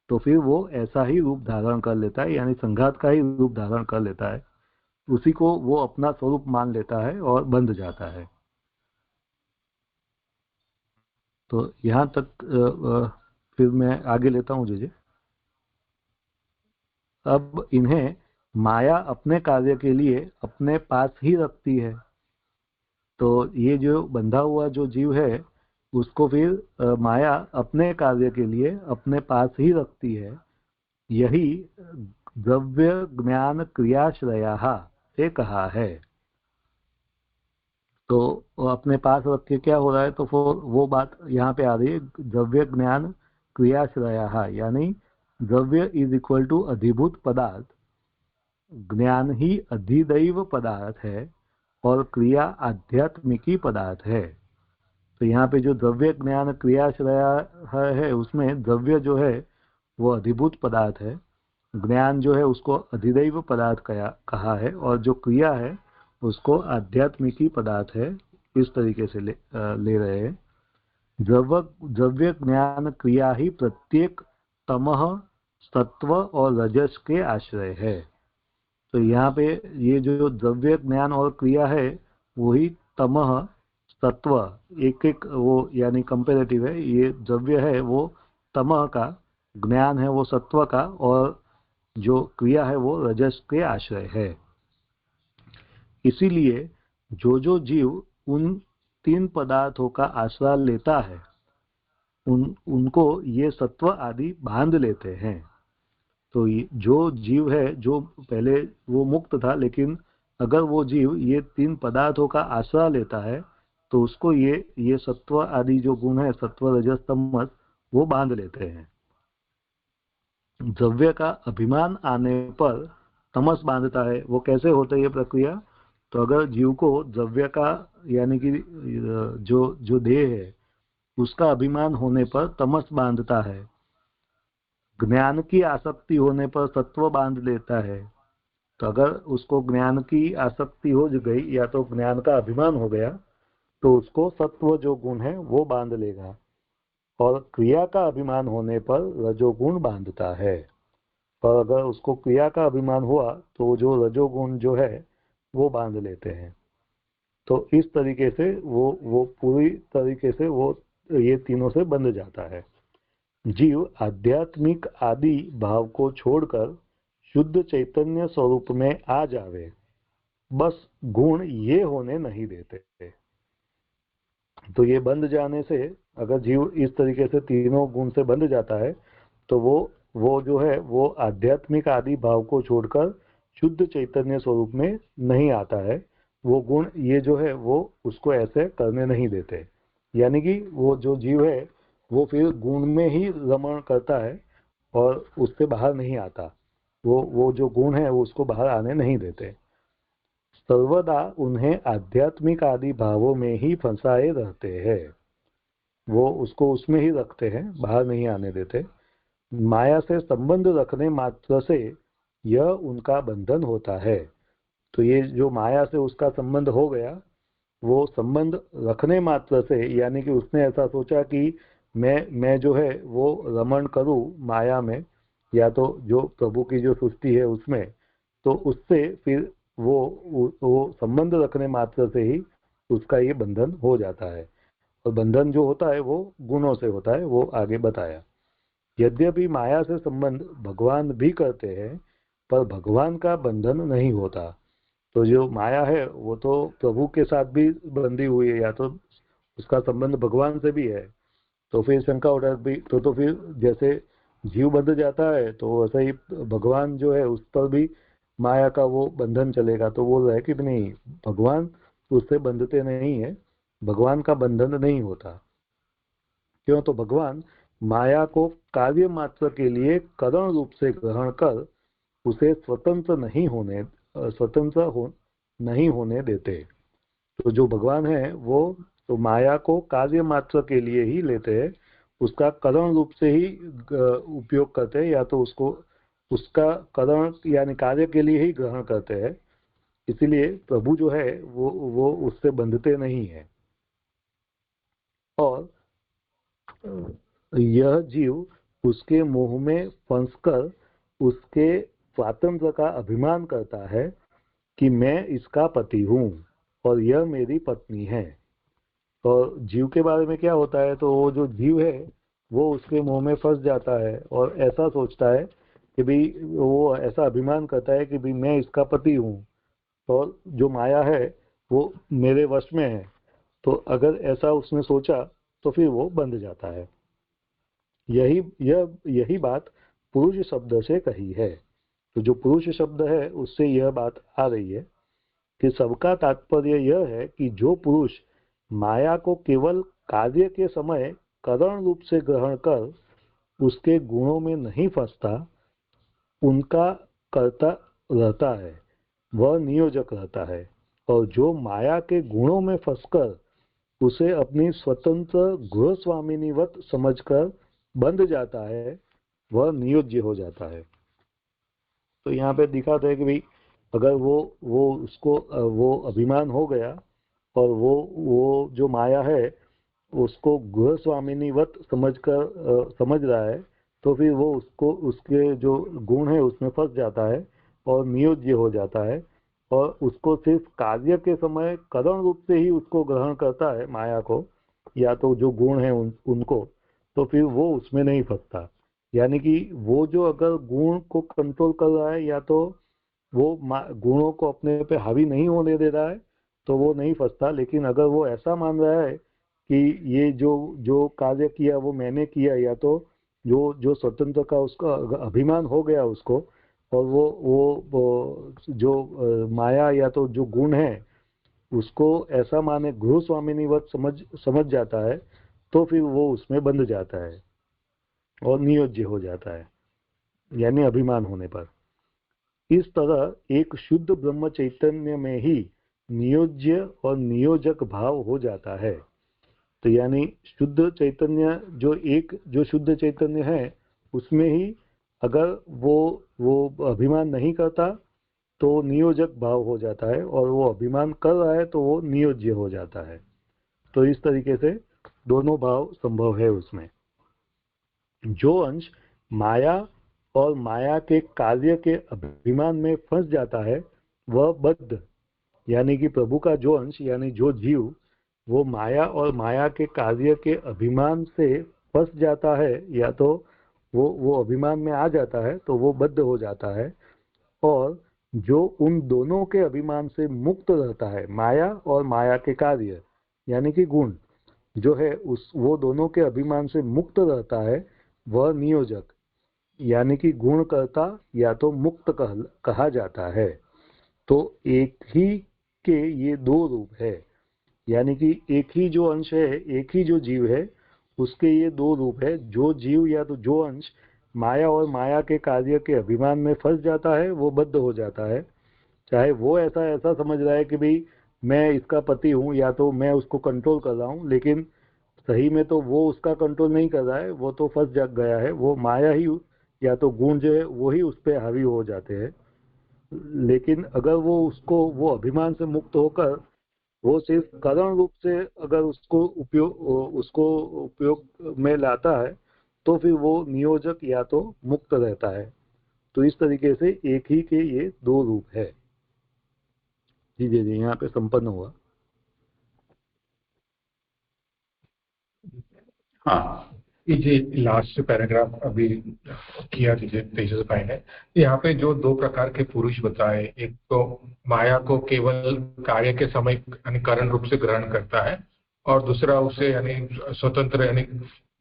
तो फिर वो ऐसा ही रूप धारण कर लेता है, यानी संघात का ही रूप धारण कर लेता है, उसी को वो अपना स्वरूप मान लेता है और बंध जाता है। तो यहाँ तक फिर मैं आगे लेता हूँ जी। अब इन्हें माया अपने कार्य के लिए अपने पास ही रखती है। तो ये जो बंधा हुआ जो जीव है उसको फिर माया अपने कार्य के लिए अपने पास ही रखती है। यही द्रव्य ज्ञान क्रियाश्रया से कहा है। तो अपने पास रख के क्या हो रहा है, तो वो बात यहाँ पे आ रही है। द्रव्य ज्ञान क्रियाश्रया यानी द्रव्य इज इक्वल टू अधिभूत पदार्थ, ज्ञान ही अधिदैव पदार्थ है और क्रिया आध्यात्मिकी पदार्थ है। तो यहाँ पे जो द्रव्य ज्ञान क्रियाश्रय है उसमें द्रव्य जो है वो अधिभूत पदार्थ है, ज्ञान जो है उसको अधिदैव पदार्थ कहा है, और जो क्रिया है उसको आध्यात्मिकी पदार्थ है। इस तरीके से ले रहे हैं। द्रव्य ज्ञान क्रिया ही प्रत्येक तमः सत्व और रजस के आश्रय है। तो यहाँ पे ये जो द्रव्य ज्ञान और क्रिया है वही तमह सत्व एक एक वो यानी कंपेरेटिव है। ये द्रव्य है वो तमह का, ज्ञान है वो सत्व का, और जो क्रिया है वो रजस के आश्रय है। इसीलिए जो जीव उन तीन पदार्थों का आश्रय लेता है उनको ये सत्व आदि बांध लेते हैं। तो जो जीव है जो पहले वो मुक्त था, लेकिन अगर वो जीव ये तीन पदार्थों का आश्रय लेता है तो उसको ये सत्व आदि जो गुण है सत्व रजस तमस वो बांध लेते हैं। द्रव्य का अभिमान आने पर तमस बांधता है। वो कैसे होता है ये प्रक्रिया? तो अगर जीव को द्रव्य का यानी कि जो देह है उसका अभिमान होने पर तमस बांधता है, ज्ञान की आसक्ति होने पर सत्व बांध लेता है। तो अगर उसको ज्ञान की आसक्ति हो गई या तो ज्ञान का अभिमान हो गया तो उसको सत्व जो गुण है वो बांध लेगा, और क्रिया का अभिमान होने पर रजोगुण बांधता है। पर अगर उसको क्रिया का अभिमान हुआ तो जो रजोगुण जो है वो बांध लेते हैं। तो इस तरीके से वो पूरी तरीके से वो ये तीनों से बंध जाता है। जीव आध्यात्मिक आदि भाव को छोड़कर शुद्ध चैतन्य स्वरूप में आ जावे, बस गुण ये होने नहीं देते। तो ये बंध जाने से अगर जीव इस तरीके से तीनों गुण से बंध जाता है तो वो जो है वो आध्यात्मिक आदि भाव को छोड़कर शुद्ध चैतन्य स्वरूप में नहीं आता है। वो गुण ये जो है वो उसको ऐसे करने नहीं देते, यानी कि वो जो जीव है वो फिर गुण में ही रमण करता है और उससे बाहर नहीं आता। वो जो गुण है वो उसको बाहर आने नहीं देते। सर्वदा उन्हें आध्यात्मिक आदि भावों में ही फंसाए रहते हैं। वो उसको उसमें ही रखते हैं, बाहर नहीं आने देते। माया से संबंध रखने मात्र से यह उनका बंधन होता है। तो ये जो माया से उसका संबंध हो गया, वो संबंध रखने मात्र से, यानी कि उसने ऐसा सोचा कि मैं जो है वो रमण करूं माया में या तो जो प्रभु की जो सृष्टि है उसमें, तो उससे फिर वो संबंध रखने मात्र से ही उसका ये बंधन हो जाता है। और बंधन जो होता है वो गुणों से होता है, वो आगे बताया। यद्यपि माया से संबंध भगवान भी करते हैं पर भगवान का बंधन नहीं होता। तो जो माया है वो तो प्रभु के साथ भी बंधी हुई है, या तो उसका संबंध भगवान से भी है। तो फिर शंका उठा भी तो फिर जैसे जीव बंध जाता है तो वैसे ही भगवान जो है उस पर भी माया का वो बंधन चलेगा। तो बोल रहा है कि नहीं, भगवान उससे बंधते नहीं है, भगवान का बंधन नहीं होता। क्यों? तो भगवान माया को कार्य मात्र के लिए कारण रूप से ग्रहण कर उसे स्वतंत्र नहीं होने देते। तो जो भगवान है वो तो माया को कार्य मात्र के लिए ही लेते हैं, उसका कारण रूप से ही उपयोग करते हैं, या तो उसका कारण यानी कार्य के लिए ही ग्रहण करते हैं। इसीलिए प्रभु जो है वो उससे बंधते नहीं है। और यह जीव उसके मोह में फंसकर उसके स्वातंत्र का अभिमान करता है कि मैं इसका पति हूँ और यह मेरी पत्नी है। और जीव के बारे में क्या होता है, तो वो जो जीव है वो उसके मोह में फंस जाता है और ऐसा सोचता है कि भाई वो ऐसा अभिमान करता है कि भाई मैं इसका पति हूँ और जो माया है वो मेरे वश में है। तो अगर ऐसा उसने सोचा तो फिर वो बंध जाता है। यही बात पुरुष शब्द से कही है। तो जो पुरुष शब्द है उससे यह बात आ रही है कि सबका तात्पर्य यह है कि जो पुरुष माया को केवल कार्य के समय कारण रूप से ग्रहण कर उसके गुणों में नहीं फंसता, उनका कर्ता रहता है, वह नियोजक रहता है। और जो माया के गुणों में फंसकर उसे अपनी स्वतंत्र गृह स्वामिनीवत समझकर बंध जाता है, वह नियोज्य हो जाता है। तो यहाँ पे दिखाते है कि भाई अगर वो अभिमान हो गया और वो जो माया है उसको गृह स्वामिनीवत समझ रहा है, तो फिर वो उसको उसके जो गुण है उसमें फंस जाता है और नियोज्य हो जाता है, और उसको सिर्फ कार्य के समय कारण रूप से ही उसको ग्रहण करता है माया को, या तो जो गुण है उनको, तो फिर वो उसमें नहीं फंसता। यानी कि वो जो अगर गुण को कंट्रोल कर रहा है, या तो वो गुणों को अपने पे हावी नहीं होने दे रहा है, तो वो नहीं फंसता। लेकिन अगर वो ऐसा मान रहा है कि ये जो जो कार्य किया वो मैंने किया, या तो जो जो स्वतंत्र का उसका अभिमान हो गया उसको, और वो जो माया या तो जो गुण है उसको ऐसा माने गृह स्वामिनीवत समझ जाता है, तो फिर वो उसमें बंध जाता है और नियोज्य हो जाता है, यानी अभिमान होने पर। इस तरह एक शुद्ध ब्रह्म चैतन्य में ही नियोज्य और नियोजक भाव हो जाता है। तो यानी शुद्ध चैतन्य जो शुद्ध चैतन्य है उसमें ही अगर वो अभिमान नहीं करता तो नियोजक भाव हो जाता है, और वो अभिमान कर रहा है तो वो नियोज्य हो जाता है। तो इस तरीके से दोनों भाव संभव है उसमें। जो अंश माया और माया के कार्य के अभिमान में फंस जाता है वह बद्ध, यानी कि प्रभु का जो अंश यानी जो जीव वो माया और माया के कार्य के अभिमान से फंस जाता है, या तो वो अभिमान में आ जाता है तो वो बद्ध हो जाता है। और जो उन दोनों के अभिमान से मुक्त रहता है, माया और माया के कार्य यानी कि गुण जो है वो दोनों के अभिमान से मुक्त रहता है, वह नियोजक यानी कि गुणकर्ता या तो मुक्त कहा जाता है। तो एक ही के ये दो रूप है, यानी कि एक ही जो अंश है, एक ही जो जीव है, उसके ये दो रूप है। जो जीव या तो जो अंश माया और माया के कार्य के अभिमान में फंस जाता है वो बद्ध हो जाता है, चाहे वो ऐसा समझ रहा है कि भाई मैं इसका पति हूँ या तो मैं उसको कंट्रोल कर रहा हूँ, लेकिन सही में तो वो उसका कंट्रोल नहीं कर रहा है, वो तो फंस जग गया है। वो माया ही या तो गुण जो है वो ही उस पर हावी हो जाते हैं। लेकिन अगर वो अभिमान से मुक्त होकर वो सिर्फ कारण रूप से अगर उसको उपयोग में लाता है तो फिर वो नियोजक या तो मुक्त रहता है। तो इस तरीके से एक ही के ये दो रूप है। जी जी जी, यहाँ पे संपन्न हुआ। हाँ, ये जो लास्ट पैराग्राफ अभी किया तेजस भाई ने, यहाँ पे जो दो प्रकार के पुरुष बताए, एक तो माया को केवल कार्य के समय यानी कारण रूप से ग्रहण करता है, और दूसरा उसे यानी स्वतंत्र यानी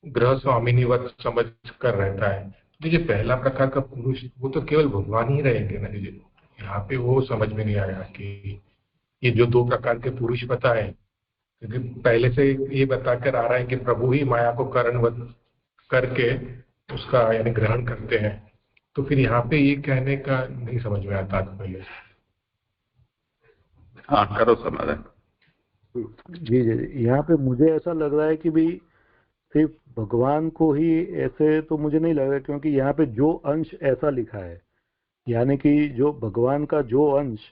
ग्रह स्वामिनीवत समझ कर रहता है। तो ये पहला प्रकार का पुरुष वो तो केवल भगवान ही रहेंगे ना जी। यहाँ पे वो समझ में नहीं आया कि ये जो दो प्रकार के पुरुष बताए, क्योंकि पहले से ये बताकर आ रहा है कि प्रभु ही माया को कारणवत करके उसका यानी ग्रहण करते हैं, तो फिर यहाँ पे ये कहने का नहीं समझ में आता था पहले। हाँ, करो समाधान। जी जी, यहाँ पे मुझे ऐसा लग रहा है कि भाई सिर्फ भगवान को ही ऐसे तो मुझे नहीं लग रहा, क्योंकि यहाँ पे जो अंश ऐसा लिखा है, यानी कि जो भगवान का जो अंश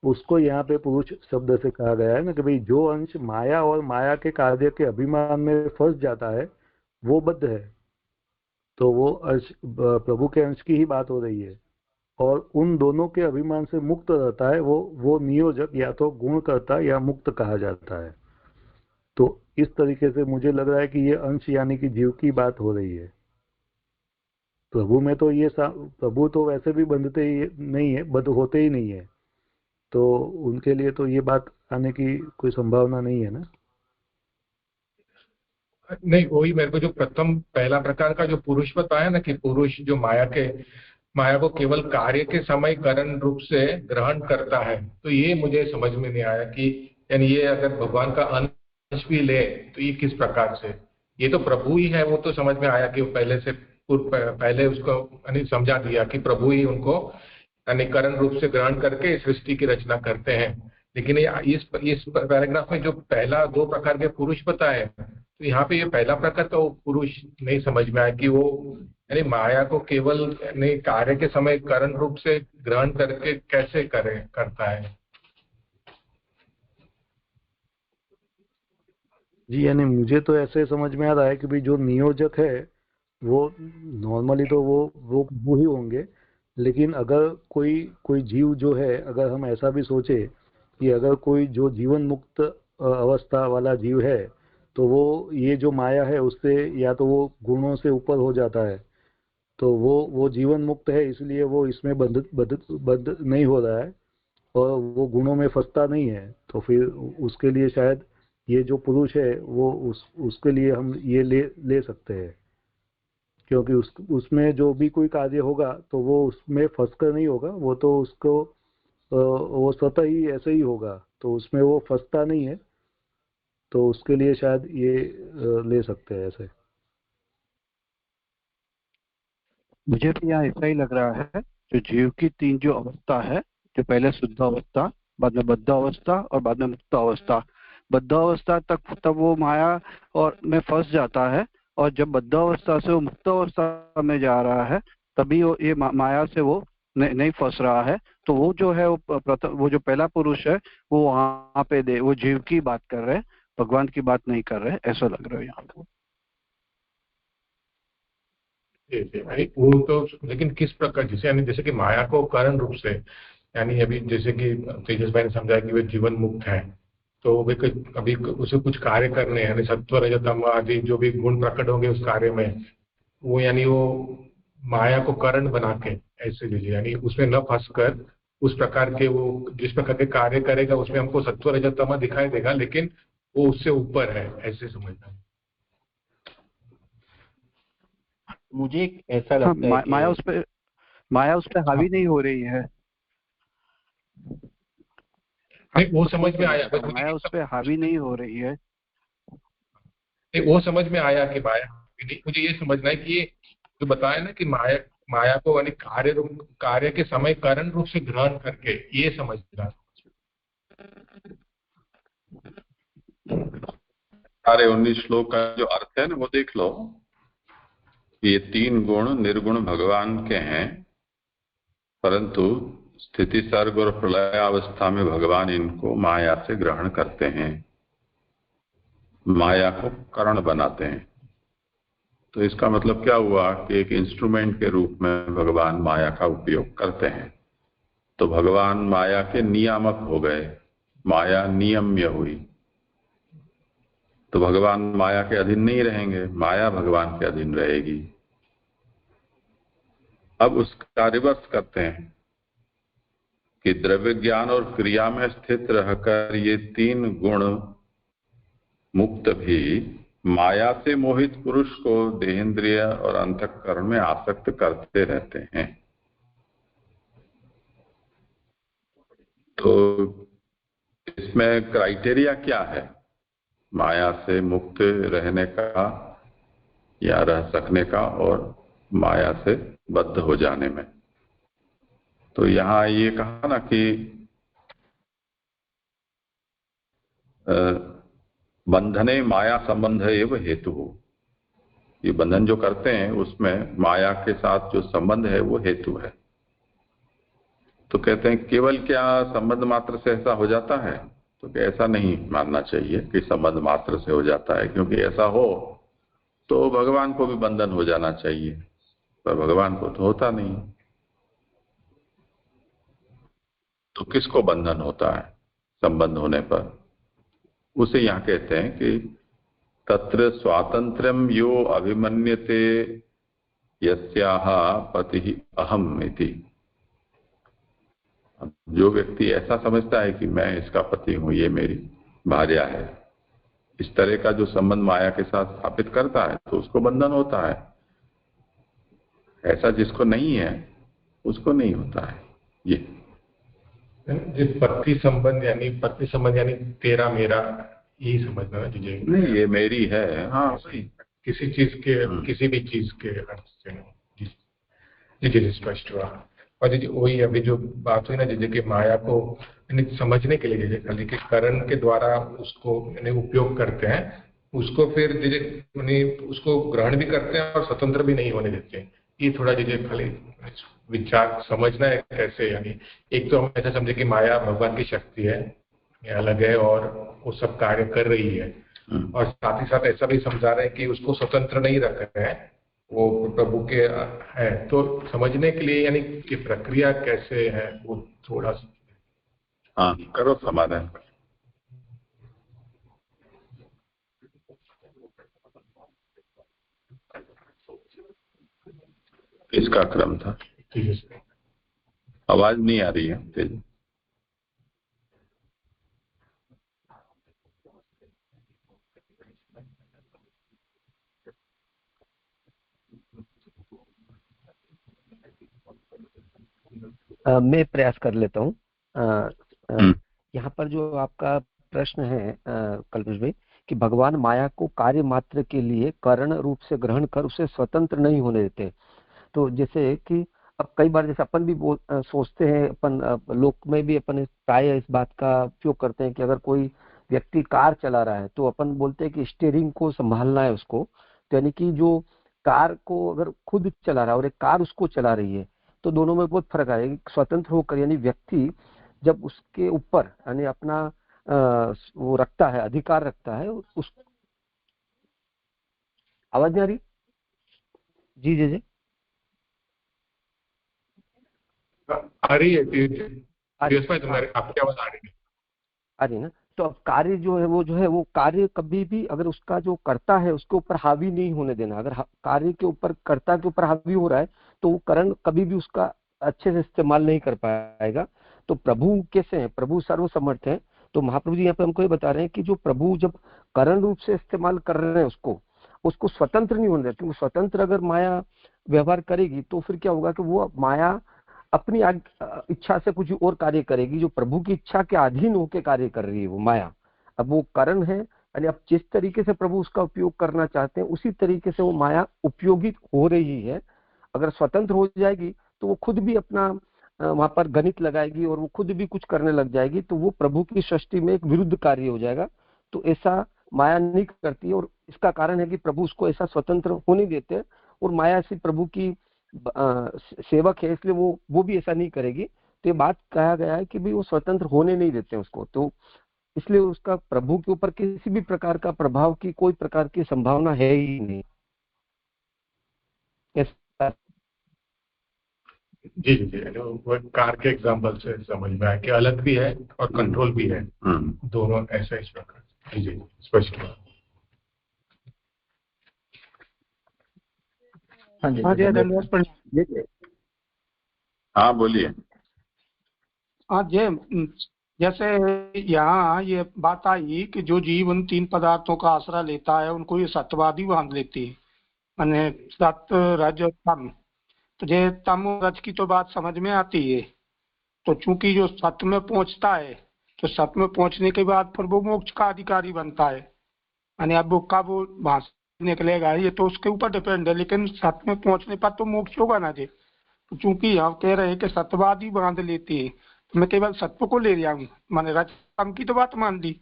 उसको यहाँ पे पुरुष शब्द से कहा गया है ना, कि भाई जो अंश माया और माया के कार्य के अभिमान में फंस जाता है वो बद्ध है। तो वो अंश प्रभु के अंश की ही बात हो रही है, और उन दोनों के अभिमान से मुक्त रहता है वो नियोजक या तो गुण करता या मुक्त कहा जाता है। तो इस तरीके से मुझे लग रहा है कि ये अंश यानी कि जीव की बात हो रही है। प्रभु में तो प्रभु तो वैसे भी बंधते ही नहीं है, बद्ध होते ही नहीं है, तो उनके लिए तो ये बात आने की कोई संभावना नहीं है ना। नहीं, वही मेरे को जो प्रथम पहला प्रकार का जो पुरुष बताया ना, कि पुरुष जो माया को केवल कार्य के समय कारण रूप से ग्रहण करता है, तो ये मुझे समझ में नहीं आया कि यानी ये अगर भगवान का अंश भी ले तो ये किस प्रकार से। ये तो प्रभु ही है, वो तो समझ में आया कि वो पहले उसको यानी समझा दिया कि प्रभु ही उनको यानी कारण रूप से ग्रहण करके सृष्टि की रचना करते हैं। लेकिन इस पैराग्राफ में जो पहला दो प्रकार के पुरुष बताए, तो यहाँ पे ये पहला प्रकार का वो पुरुष नहीं समझ में आया कि वो यानी माया को केवल यानी कार्य के समय कारण रूप से ग्रहण करके कैसे करता है। जी, यानी मुझे तो ऐसे समझ में आ रहा है कि भाई जो नियोजक है वो नॉर्मली तो वो प्रभु ही होंगे, लेकिन अगर कोई जीव जो है, अगर हम ऐसा भी सोचे कि अगर कोई जो जीवन मुक्त अवस्था वाला जीव है, तो वो ये जो माया है उससे या तो वो गुणों से ऊपर हो जाता है, तो वो जीवन मुक्त है, इसलिए वो इसमें बद्ध नहीं हो रहा है और वो गुणों में फंसता नहीं है। तो फिर उसके लिए शायद ये जो पुरुष है वो उसके लिए हम ये ले सकते हैं, क्योंकि उसमें जो भी कोई कार्य होगा तो वो उसमें फंस कर नहीं होगा, वो तो उसको वो स्वतः ही ऐसे ही होगा, तो उसमें वो फंसता नहीं है, तो उसके लिए शायद ये ले सकते हैं ऐसे। मुझे भी यहाँ ऐसा ही लग रहा है, जो जीव की तीन जो अवस्था है, जो पहले शुद्ध अवस्था, बाद में बद्ध अवस्था और बाद में मुक्त अवस्था। बद्ध अवस्था तक तब वो माया और में फंस जाता है, और जब बद्ध अवस्था से वो मुक्त अवस्था में जा रहा है तभी वो ये माया से वो नहीं फंस रहा है। तो वो जो है वो जो पहला पुरुष है वो वहां पे वो जीव की बात कर रहे हैं, भगवान की बात नहीं कर रहे, ऐसा लग रहा है यहाँ पे। वो तो लेकिन किस प्रकार, जैसे कि माया को कारण रूप से, यानी अभी जैसे कि तेजस भाई ने समझाया कि वे जीवन मुक्त है, तो अभी उसे कुछ कार्य करने हैं, यानी सत्व रजतम आदि जो भी गुण प्रकट होंगे उस कार्य में, वो यानी वो माया को कारण बना के ऐसे लीजिए, यानी उसमें न फंस कर उस प्रकार के वो जिस प्रकार के कार्य करेगा उसमें हमको सत्व रजतम दिखाई देगा, लेकिन वो उससे ऊपर है, ऐसे समझना है। मुझे ऐसा लगता है माया उस पे हावी नहीं हो रही है। नहीं, वो समझ में आया, माया उस पे हावी नहीं हो रही है। नहीं, वो समझ में आया कि माया नहीं, मुझे ये समझना है कि ये जो बताया ना कि माया को यानी कार्य के समय कारण रूप से ग्रहण करके, ये समझना। सारे 19 श्लोक का जो अर्थ है ना वो देख लो। ये तीन गुण निर्गुण भगवान के हैं, परंतु स्थिति सर्ग और प्रलय अवस्था में भगवान इनको माया से ग्रहण करते हैं, माया को कारण बनाते हैं। तो इसका मतलब क्या हुआ कि एक इंस्ट्रूमेंट के रूप में भगवान माया का उपयोग करते हैं। तो भगवान माया के नियामक हो गए, माया नियम्य हुई, तो भगवान माया के अधीन नहीं रहेंगे, माया भगवान के अधीन रहेगी। अब उसका रिवर्स करते हैं कि द्रव्य ज्ञान और क्रिया में स्थित रहकर ये तीन गुण मुक्त भी माया से मोहित पुरुष को देहेंद्रिय और अंतःकरण में आसक्त करते रहते हैं। तो इसमें क्राइटेरिया क्या है माया से मुक्त रहने का या रह सकने का और माया से बद्ध हो जाने में? तो यहाँ ये कहा ना कि बंधने माया संबंध एवं हेतु हो। ये बंधन जो करते हैं उसमें माया के साथ जो संबंध है वो हेतु है। तो कहते हैं केवल क्या संबंध मात्र से ऐसा हो जाता है? तो कि ऐसा नहीं मानना चाहिए कि संबंध मात्र से हो जाता है, क्योंकि ऐसा हो तो भगवान को भी बंधन हो जाना चाहिए, पर भगवान को तो होता नहीं। तो किसको बंधन होता है संबंध होने पर? उसे यहाँ कहते हैं कि तत्र स्वातंत्र्यम यो अभिमन्यते यस्याह पति अहम इति। जो व्यक्ति ऐसा समझता है कि मैं इसका पति हूं, ये मेरी भार्या है, इस तरह का जो संबंध माया के साथ स्थापित करता है तो उसको बंधन होता है। ऐसा जिसको नहीं है उसको नहीं होता है। ये पति संबंध यानी तेरा मेरा, यही समझना है जी। नहीं, ये मेरी है। हाँ, किसी चीज के किसी भी चीज के अर्थ से जी स्पष्ट हुआ। और जी वही अभी जो बात हुई ना जी कि माया को समझने के लिए जैसे खाली के करण के द्वारा उसको उपयोग करते हैं, उसको फिर जैसे उसको ग्रहण भी करते हैं और स्वतंत्र भी नहीं होने देते हैं। ये थोड़ा जैसे खाली विचार समझना है कैसे, यानी एक तो हम ऐसा समझे कि माया भगवान की शक्ति है, अलग है और वो सब कार्य कर रही है, और साथ ही साथ ऐसा भी समझा रहे हैं कि उसको स्वतंत्र नहीं रख रहे हैं, वो प्रभु के है, तो समझने के लिए यानी कि प्रक्रिया कैसे है वो थोड़ा सा। हाँ, करो समाधान। इसका क्रम था। ठीक है सर। आवाज नहीं आ रही है तेज। मैं प्रयास कर लेता हूँ। यहाँ पर जो आपका प्रश्न है कल्पेश भाई, कि भगवान माया को कार्य मात्र के लिए कारण रूप से ग्रहण कर उसे स्वतंत्र नहीं होने देते। तो जैसे कि अब कई बार जैसे अपन भी सोचते हैं, अपन लोक में भी अपन प्राय इस बात का उपयोग करते हैं कि अगर कोई व्यक्ति कार चला रहा है तो अपन बोलते हैं कि स्टीयरिंग को संभालना है उसको। तो यानी कि जो कार को अगर खुद चला रहा है और एक कार उसको चला रही है, तो दोनों में बहुत फर्क है। स्वतंत्र होकर यानी व्यक्ति जब उसके ऊपर यानी अपना वो रखता है, अधिकार रखता है उस। आवाज नहीं आ रही? जी जी जी आ रही है तुम्हारे, आपकी आवाज आ रही है। आ रही ना? तो अब कार्य जो है वो कार्य कभी भी अगर उसका जो कर्ता है उसके ऊपर हावी नहीं होने देना। अगर कार्य के ऊपर कर्ता के ऊपर हावी हो रहा है तो वो करण कभी भी उसका अच्छे से इस्तेमाल नहीं कर पाएगा। तो प्रभु कैसे हैं? प्रभु सर्वसमर्थ है। तो महाप्रभु जी यहाँ पे हमको ये बता रहे हैं कि जो प्रभु जब करण रूप से इस्तेमाल कर रहे हैं उसको स्वतंत्र नहीं होने देते। क्योंकि स्वतंत्र अगर माया व्यवहार करेगी तो फिर क्या होगा कि वो माया अपनी इच्छा से कुछ और कार्य करेगी, जो प्रभु की इच्छा के अधीन होकर कार्य कर रही है वो माया। अब वो कारण है, यानी अब जिस तरीके से प्रभु उसका उपयोग करना चाहते हैं उसी तरीके से वो माया उपयोगित हो रही है। अगर स्वतंत्र हो जाएगी तो वो खुद भी अपना वहां पर गणित लगाएगी और वो खुद भी कुछ करने लग जाएगी, तो वो प्रभु की सृष्टि में एक विरुद्ध कार्य हो जाएगा। तो ऐसा माया नहीं करती, और इसका कारण है कि प्रभु उसको ऐसा स्वतंत्र होने देते, और माया से प्रभु की सेवक है इसलिए वो भी ऐसा नहीं करेगी। तो ये बात कहा गया है कि भी वो स्वतंत्र होने नहीं देते उसको, तो इसलिए उसका प्रभु के ऊपर किसी भी प्रकार का प्रभाव की कोई प्रकार की संभावना है ही नहीं। जी जी जी, वो कार के एग्जांपल से समझ में आया कि अलग भी है और कंट्रोल भी है, दोनों ऐसा इस प्रकार। जी जी, स्पष्ट। हाँ जी धन्यवाद। हाँ बोलिए। हाँ जी, जैसे यहाँ ये बात आई कि जो जीव उन तीन पदार्थों का आसरा लेता है उनको ये सत्यवादी बांध लेती है, माने सत्य रज और तम। तो ये तम और रज की तो बात समझ में आती है। तो चूंकि जो सत्य में पहुंचता है तो सत्य में पहुंचने के बाद फिर वो मोक्ष का अधिकारी बनता है, यानी अब वो कब वो वहां से निकलेगा ये तो उसके ऊपर डिपेंड है, लेकिन सत्य में पहुंचने पर तो मोक्ष होगा ना जी। तो चूंकि हम कह रहे हैं कि सत्यवादी बांध लेती है, तो मैं केवल सत्य को ले रहा हूँ, मैंने रजतम की तो बात मान ली।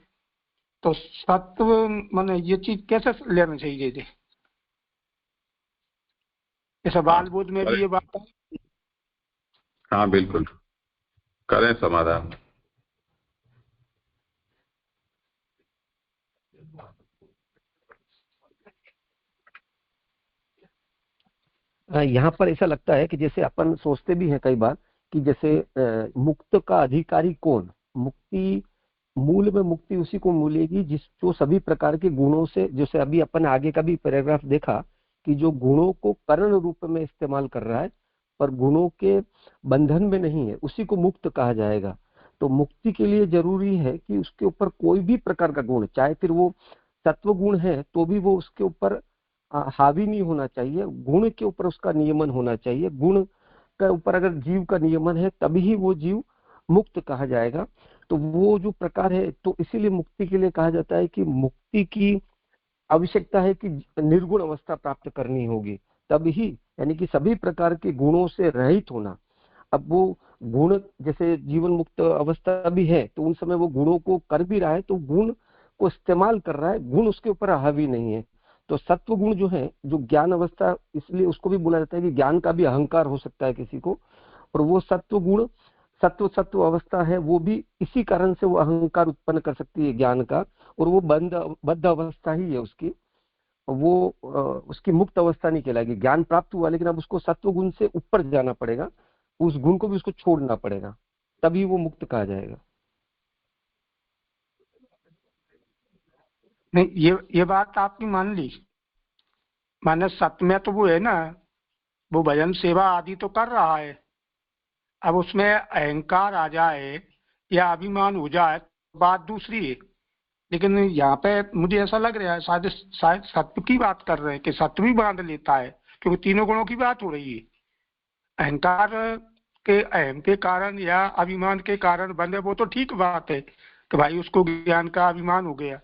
तो सत्य मैंने ये चीज कैसे लेना चाहिए जी? इस बाल बोध में भी ये बात है। हाँ बिल्कुल, करें समाधान। यहाँ पर ऐसा लगता है कि जैसे अपन सोचते भी हैं कई बार कि जैसे मुक्त का अधिकारी कौन? मुक्ति, मूल में मुक्ति उसी को मिलेगी जो सभी प्रकार के गुणों से, जैसे अभी अपन आगे का भी पैराग्राफ देखा कि जो गुणों को करण रूप में इस्तेमाल कर रहा है पर गुणों के बंधन में नहीं है, उसी को मुक्त कहा जाएगा। तो मुक्ति के लिए जरूरी है कि उसके ऊपर कोई भी प्रकार का गुण, चाहे फिर वो तत्व गुण है तो भी वो उसके ऊपर हावी नहीं होना चाहिए, गुण के ऊपर उसका नियमन होना चाहिए। गुण के ऊपर अगर जीव का नियमन है तभी ही वो जीव मुक्त कहा जाएगा। तो वो जो प्रकार है, तो इसीलिए मुक्ति के लिए कहा जाता है कि मुक्ति की आवश्यकता है कि निर्गुण अवस्था प्राप्त करनी होगी तभी, यानी कि सभी प्रकार के गुणों से रहित होना। अब वो गुण जैसे जीवन मुक्त अवस्था भी है तो उन समय वो गुणों को कर भी रहा है, तो गुण को इस्तेमाल कर रहा है, गुण उसके ऊपर हावी नहीं है। तो सत्व गुण जो है, जो ज्ञान अवस्था, इसलिए उसको भी बोला जाता है कि ज्ञान का भी अहंकार हो सकता है किसी को, और वो सत्व गुण सत्व अवस्था है, वो भी इसी कारण से वो अहंकार उत्पन्न कर सकती है ज्ञान का, और वो बद्ध अवस्था ही है उसकी। वो उसकी मुक्त अवस्था नहीं कहलाएगी। ज्ञान प्राप्त हुआ लेकिन अब उसको सत्व गुण से ऊपर जाना पड़ेगा, उस गुण को भी उसको छोड़ना पड़ेगा, तभी वो मुक्त कहा जाएगा। नहीं, ये बात आपकी मान ली। माने सत्य में तो वो है ना, वो भजन सेवा आदि तो कर रहा है, अब उसमें अहंकार आ जाए या अभिमान हो जाए तो बात दूसरी है। लेकिन यहाँ पे मुझे ऐसा लग रहा है शायद सत्व की बात कर रहे हैं कि सत्व भी बांध लेता है, क्योंकि तीनों गुणों की बात हो रही है। अहंकार के अहम के कारण या अभिमान के कारण बंधे, वो तो ठीक बात है कि भाई उसको ज्ञान का अभिमान हो गया।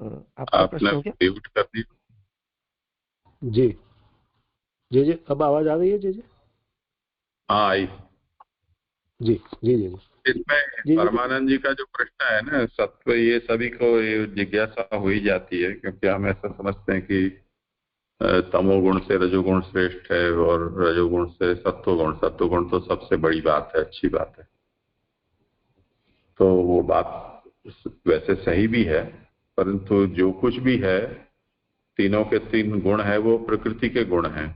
आपका प्रश्न हो गया? म्यूट कर दिया। जी जी, अब आवाज आ रही है? जी हाँ आई। जी जी जी इसमें परमानंद जी का जो प्रश्न है ना, सत्व, ये सभी को ये जिज्ञासा हो ही जाती है, क्योंकि हम ऐसा समझते हैं कि तमोगुण से रजोगुण श्रेष्ठ है और रजोगुण से सत्वगुण तो सबसे बड़ी बात है, अच्छी बात है। तो वो बात वैसे सही भी है, परंतु जो कुछ भी है, तीनों के तीन गुण है वो प्रकृति के गुण हैं।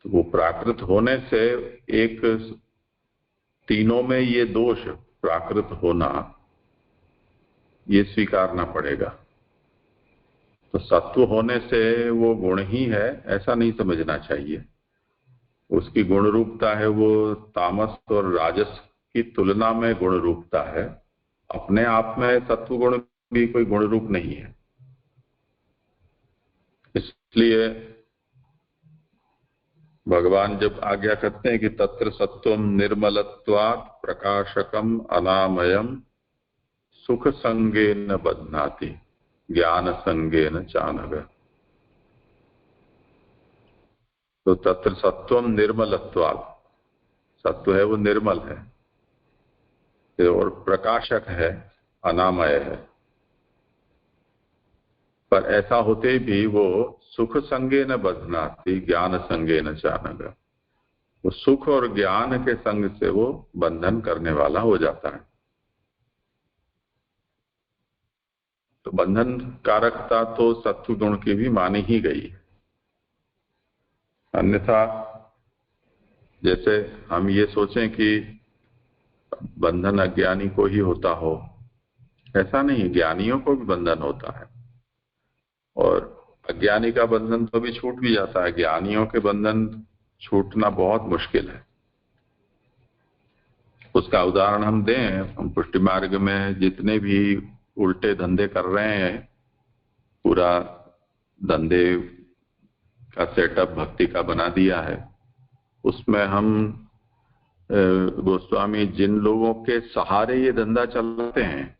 तो वो प्राकृत होने से एक तीनों में ये दोष प्राकृत होना, ये स्वीकारना पड़ेगा। तो सत्व होने से वो गुण ही है ऐसा नहीं समझना चाहिए। उसकी गुण रूपता है वो तामस और राजस की तुलना में गुण रूपता है, अपने आप में सत्व गुण भी कोई गुण रूप नहीं है। इसलिए भगवान जब आज्ञा करते हैं कि तत्र सत्वम निर्मलत्वात् प्रकाशकम अनामयम सुख संगेन बध्नाति ज्ञान संगेन चानग, तो तत्र सत्वम निर्मलत्वात्, सत्व है वो निर्मल है और प्रकाशक है, अनामय है। पर ऐसा होते भी वो सुख संगे न बध्नाति ज्ञान संगे न चानग, वो सुख और ज्ञान के संग से वो बंधन करने वाला हो जाता है। तो बंधन कारकता तो सत्व गुण की भी मानी ही गई है। अन्यथा जैसे हम ये सोचें कि बंधन अज्ञानी को ही होता हो, ऐसा नहीं, ज्ञानियों को भी बंधन होता है। और अज्ञानी का बंधन तो भी छूट भी जाता है, ज्ञानियों के बंधन छूटना बहुत मुश्किल है। उसका उदाहरण हम दें, हम पुष्टि मार्ग में जितने भी उल्टे धंधे कर रहे हैं, पूरा धंधे का सेटअप भक्ति का बना दिया है, उसमें हम गोस्वामी जिन लोगों के सहारे ये धंधा चलाते हैं,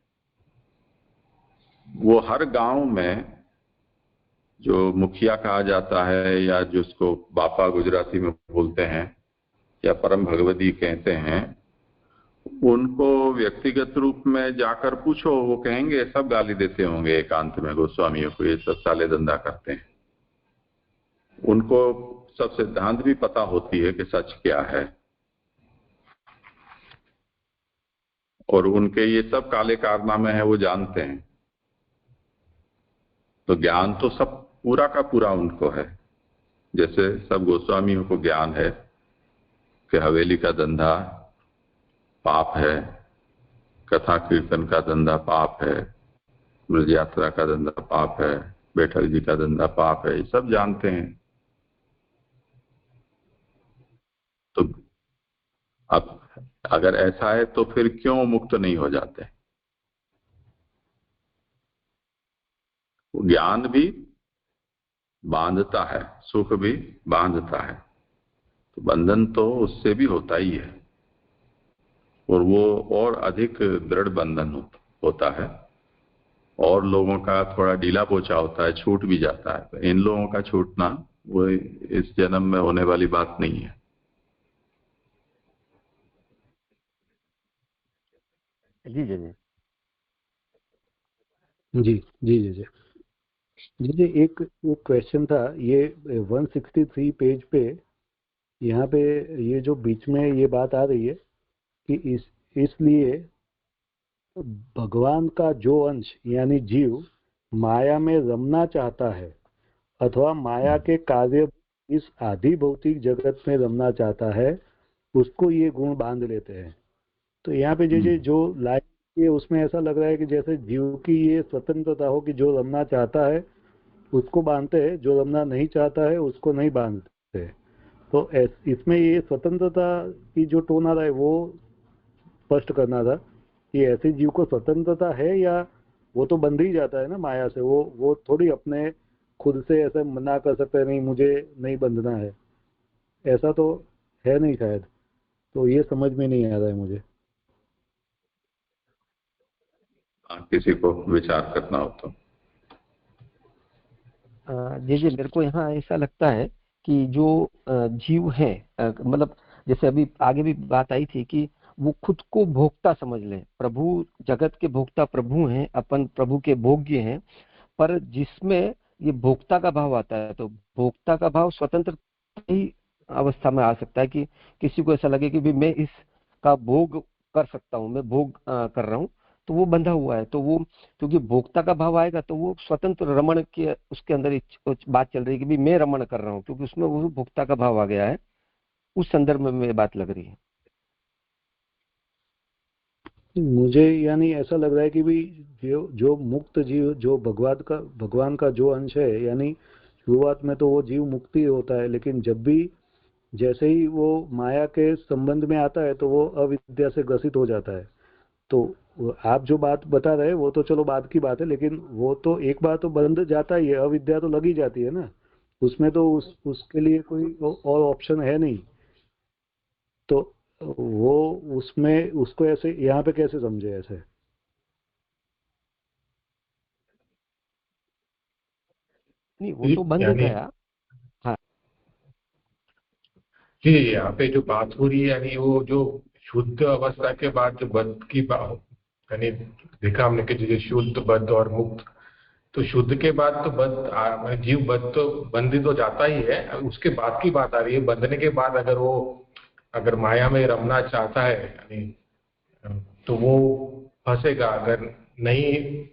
वो हर गांव में जो मुखिया कहा जाता है या जिसको बापा गुजराती में बोलते हैं या परम भगवती कहते हैं, उनको व्यक्तिगत रूप में जाकर पूछो, वो कहेंगे, सब गाली देते होंगे एकांत में गोस्वामियों को, ये सब साले धंधा करते हैं। उनको सब सिद्धांत भी पता होती है कि सच क्या है, और उनके ये सब काले कारनामे हैं वो जानते हैं। तो ज्ञान तो सब पूरा का पूरा उनको है। जैसे सब गोस्वामियों को ज्ञान है कि हवेली का धंधा पाप है, कथा कीर्तन का धंधा पाप है, ब्रज यात्रा का धंधा पाप है, बैठक जी का धंधा पाप है, ये सब जानते हैं। तो अब अगर ऐसा है तो फिर क्यों मुक्त नहीं हो जाते? ज्ञान भी बांधता है, सुख भी बांधता है, तो बंधन तो उससे भी होता ही है, और वो और अधिक दृढ़ बंधन होता है। और लोगों का थोड़ा ढीला पोछा होता है, छूट भी जाता है। तो इन लोगों का छूटना वो इस जन्म में होने वाली बात नहीं है। जी जी जी जी जी जी जी जी जी एक क्वेश्चन था, ये 163 पेज पे, यहाँ पे ये जो बीच में ये बात आ रही है कि इसलिए भगवान का जो अंश यानी जीव माया में रमना चाहता है अथवा माया के कार्य इस आदि भौतिक जगत में रमना चाहता है, उसको ये गुण बांध लेते हैं। तो यहाँ पे जो लाइन है उसमें ऐसा लग रहा है कि जैसे जीव की ये स्वतंत्रता हो कि जो रमना चाहता है उसको बांधते हैं, जो रमना नहीं चाहता है उसको नहीं बांधते। तो इसमें ये स्वतंत्रता की जो टोन आ रहा है वो स्पष्ट करना था कि ऐसे जीव को स्वतंत्रता है या वो तो बंध ही जाता है ना माया से, वो थोड़ी अपने खुद से ऐसे मना कर सकते हैं नहीं मुझे नहीं बंधना है, ऐसा तो है नहीं शायद। तो ये समझ में नहीं आ रहा है मुझे। किसी को विचार करना हो तो। जी मेरे को यहाँ ऐसा लगता है कि जो जीव है, मतलब जैसे अभी आगे भी बात आई थी कि वो खुद को भोक्ता समझ ले। प्रभु जगत के भोक्ता प्रभु हैं, अपन प्रभु के भोग्य हैं, पर जिसमें ये भोक्ता का भाव आता है तो भोक्ता का भाव स्वतंत्र ही अवस्था में आ सकता है कि किसी को ऐसा लगे कि भी मैं इसका भोग कर सकता हूँ, मैं भोग कर रहा हूँ, तो वो बंधा हुआ है। तो वो क्योंकि भोक्ता का भाव आएगा तो वो स्वतंत्र रमण के उसके अंदर बात चल रही है कि भी मैं रमण कर रहा हूँ, क्योंकि उसमें वो भोक्ता का भाव आ गया है। उस संदर्भ में मेरी बात लग रही है मुझे। यानी ऐसा लग रहा है कि भी जो मुक्त जीव जो भगवान का जो अंश है, यानी शुरुआत में तो वो जीव मुक्ति होता है, लेकिन जब भी जैसे ही वो माया के संबंध में आता है तो वो अविद्या से ग्रसित हो जाता है। तो आप जो बात बता रहे हैं वो तो चलो बाद की बात है, लेकिन वो तो एक बार तो बंध जाता ही है, अविद्या तो लगी जाती है ना उसमें, तो उसके लिए कोई और ऑप्शन है नहीं। तो वो उसमें उसको ऐसे यहाँ पे कैसे समझे ऐसे? नहीं, वो तो बंध गया। हाँ जी, यहाँ पे जो बात हो रही है यानी वो जो शुद्ध अवस्था के बाद जो बद्ध की बात, यानी देखा हमने कि जो शुद्ध बद्ध और मुक्त, तो शुद्ध के बाद तो बद्ध जीव बद्ध तो बंधित हो जाता ही है, उसके बाद की बात आ रही है। बंधने के बाद अगर माया में रमना चाहता है यानी तो वो फंसेगा, अगर नहीं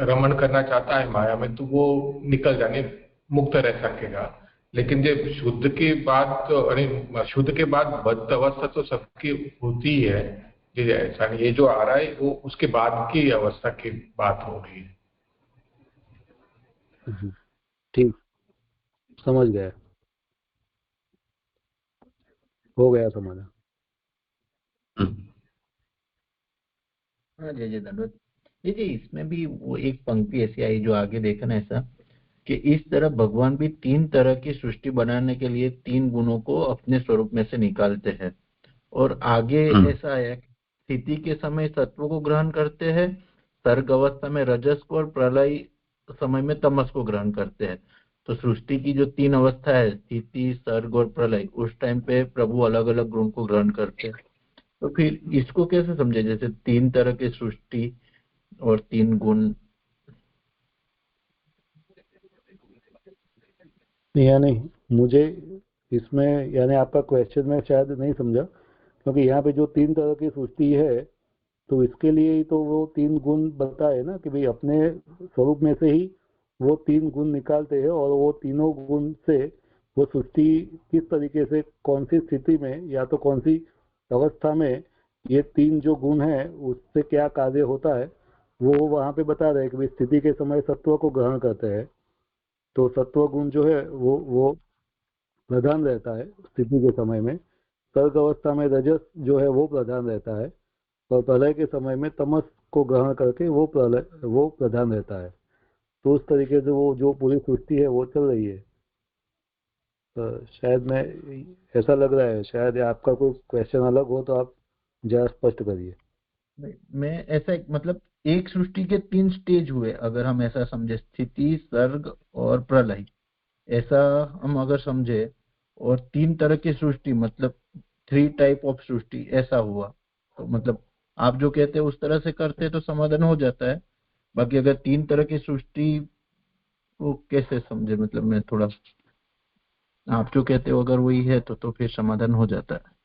रमण करना चाहता है माया में तो वो निकल जाने मुक्त रह सकेगा। लेकिन जब शुद्ध के बाद शुद्ध के बाद बद्ध अवस्था तो सबकी होती ही है, ऐसा नहीं। ये जो आ रहा है वो उसके बाद की अवस्था की बात हो रही है। ठीक, समझ गया, हो गया समझ। हाँ जय जय धन्यवाद। जी जी, इसमें भी वो एक पंक्ति ऐसी आई जो आगे देखा ना ऐसा कि इस तरह भगवान भी तीन तरह की सृष्टि बनाने के लिए तीन गुणों को अपने स्वरूप में से निकालते हैं। और आगे ऐसा आया कि स्थिति के समय सत्व को ग्रहण करते हैं, सर्ग अवस्था में रजस को और प्रलय समय में तमस को ग्रहण करते हैं। तो सृष्टि की जो तीन अवस्था है, स्थिति, सर्ग और प्रलय, उस टाइम पे प्रभु अलग अलग गुण को ग्रहण करते हैं। तो फिर इसको कैसे समझे, जैसे तीन तरह की सृष्टि और तीन गुण? यानी मुझे इसमें यानी आपका क्वेश्चन में शायद नहीं समझा, क्योंकि यहाँ पे जो तीन तरह की सृष्टि है तो इसके लिए ही तो वो तीन गुण बताए ना कि भाई अपने स्वरूप में से ही वो तीन गुण निकालते हैं और वो तीनों गुण से वो सृष्टि किस तरीके से कौन सी स्थिति में या तो कौन सी अवस्था में ये तीन जो गुण है उससे क्या कार्य होता है वो वहाँ पे बता रहे हैं कि भाई स्थिति के समय सत्व को ग्रहण करते हैं तो सत्व गुण जो है वो प्रधान रहता है स्थिति के समय में, सर्ग अवस्था में रजस जो है वो प्रधान रहता है और प्रलय के समय में तमस को ग्रहण करके वो प्रधान रहता है। तो उस तरीके से वो जो पूरी सृष्टि है वो चल रही है। तो शायद मैं ऐसा लग रहा है, शायद आपका कोई क्वेश्चन अलग हो तो आप जरा स्पष्ट करिए। मैं ऐसा मतलब एक सृष्टि के तीन स्टेज हुए अगर हम ऐसा समझे, स्थिति, सर्ग और प्रलय, ऐसा हम अगर समझे, और तीन तरह की सृष्टि मतलब थ्री टाइप ऑफ सृष्टि ऐसा हुआ, तो मतलब आप जो कहते हैं उस तरह से करते तो समाधान हो जाता है। बाकी अगर तीन तरह की सृष्टि को कैसे समझे, मतलब मैं थोड़ा, आप जो कहते हो अगर वही है तो फिर समाधान हो जाता है।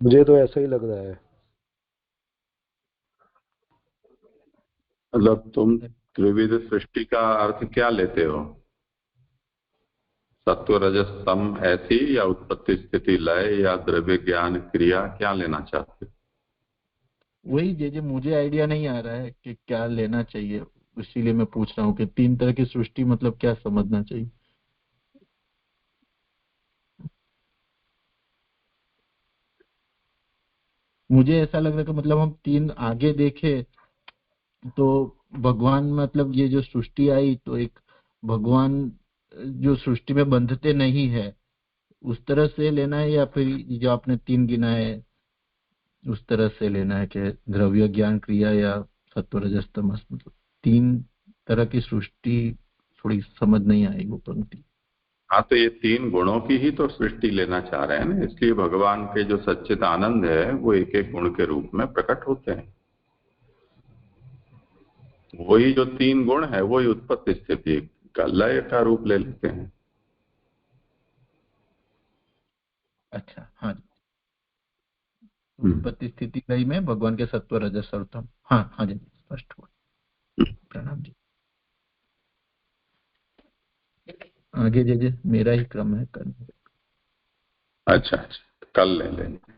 मुझे तो ऐसा ही लग रहा है। मतलब तुम त्रिविध सृष्टि का अर्थ क्या लेते हो? सत्व रजस तम ऐसी, या उत्पत्ति स्थिति लय, या द्रव्य ज्ञान क्रिया, क्या लेना चाहते हो? वही जे मुझे आइडिया नहीं आ रहा है कि क्या लेना चाहिए, इसीलिए मैं पूछ रहा हूँ कि 3 तरह की सृष्टि मतलब क्या समझना चाहिए। मुझे ऐसा लग रहा है कि मतलब हम 3 आगे देखें तो भगवान मतलब ये जो सृष्टि आई तो एक भगवान जो सृष्टि में बंधते नहीं है उस तरह से लेना है, या फिर जो आपने 3 गिना है उस तरह से लेना है कि द्रव्य ज्ञान क्रिया या सत्व रजस तमस, मतलब 3 तरह की सृष्टि थोड़ी समझ नहीं आई वो पंक्ति। हाँ, तो ये 3 गुणों की ही तो सृष्टि लेना चाह रहे हैं ना, इसलिए भगवान के जो सच्चिद आनंद है वो एक एक गुण के रूप में प्रकट होते हैं। वही जो 3 गुण है वही उत्पत्ति स्थिति का लय का रूप ले लेते हैं। अच्छा, हाँ जी, उत्पत्ति स्थिति लय में भगवान के सत्व रजस और तम। हाँ हाँ जी, स्पष्ट हुआ। प्रणाम जी। आगे जे मेरा ही क्रम है करने। अच्छा, कल ले लेंगे।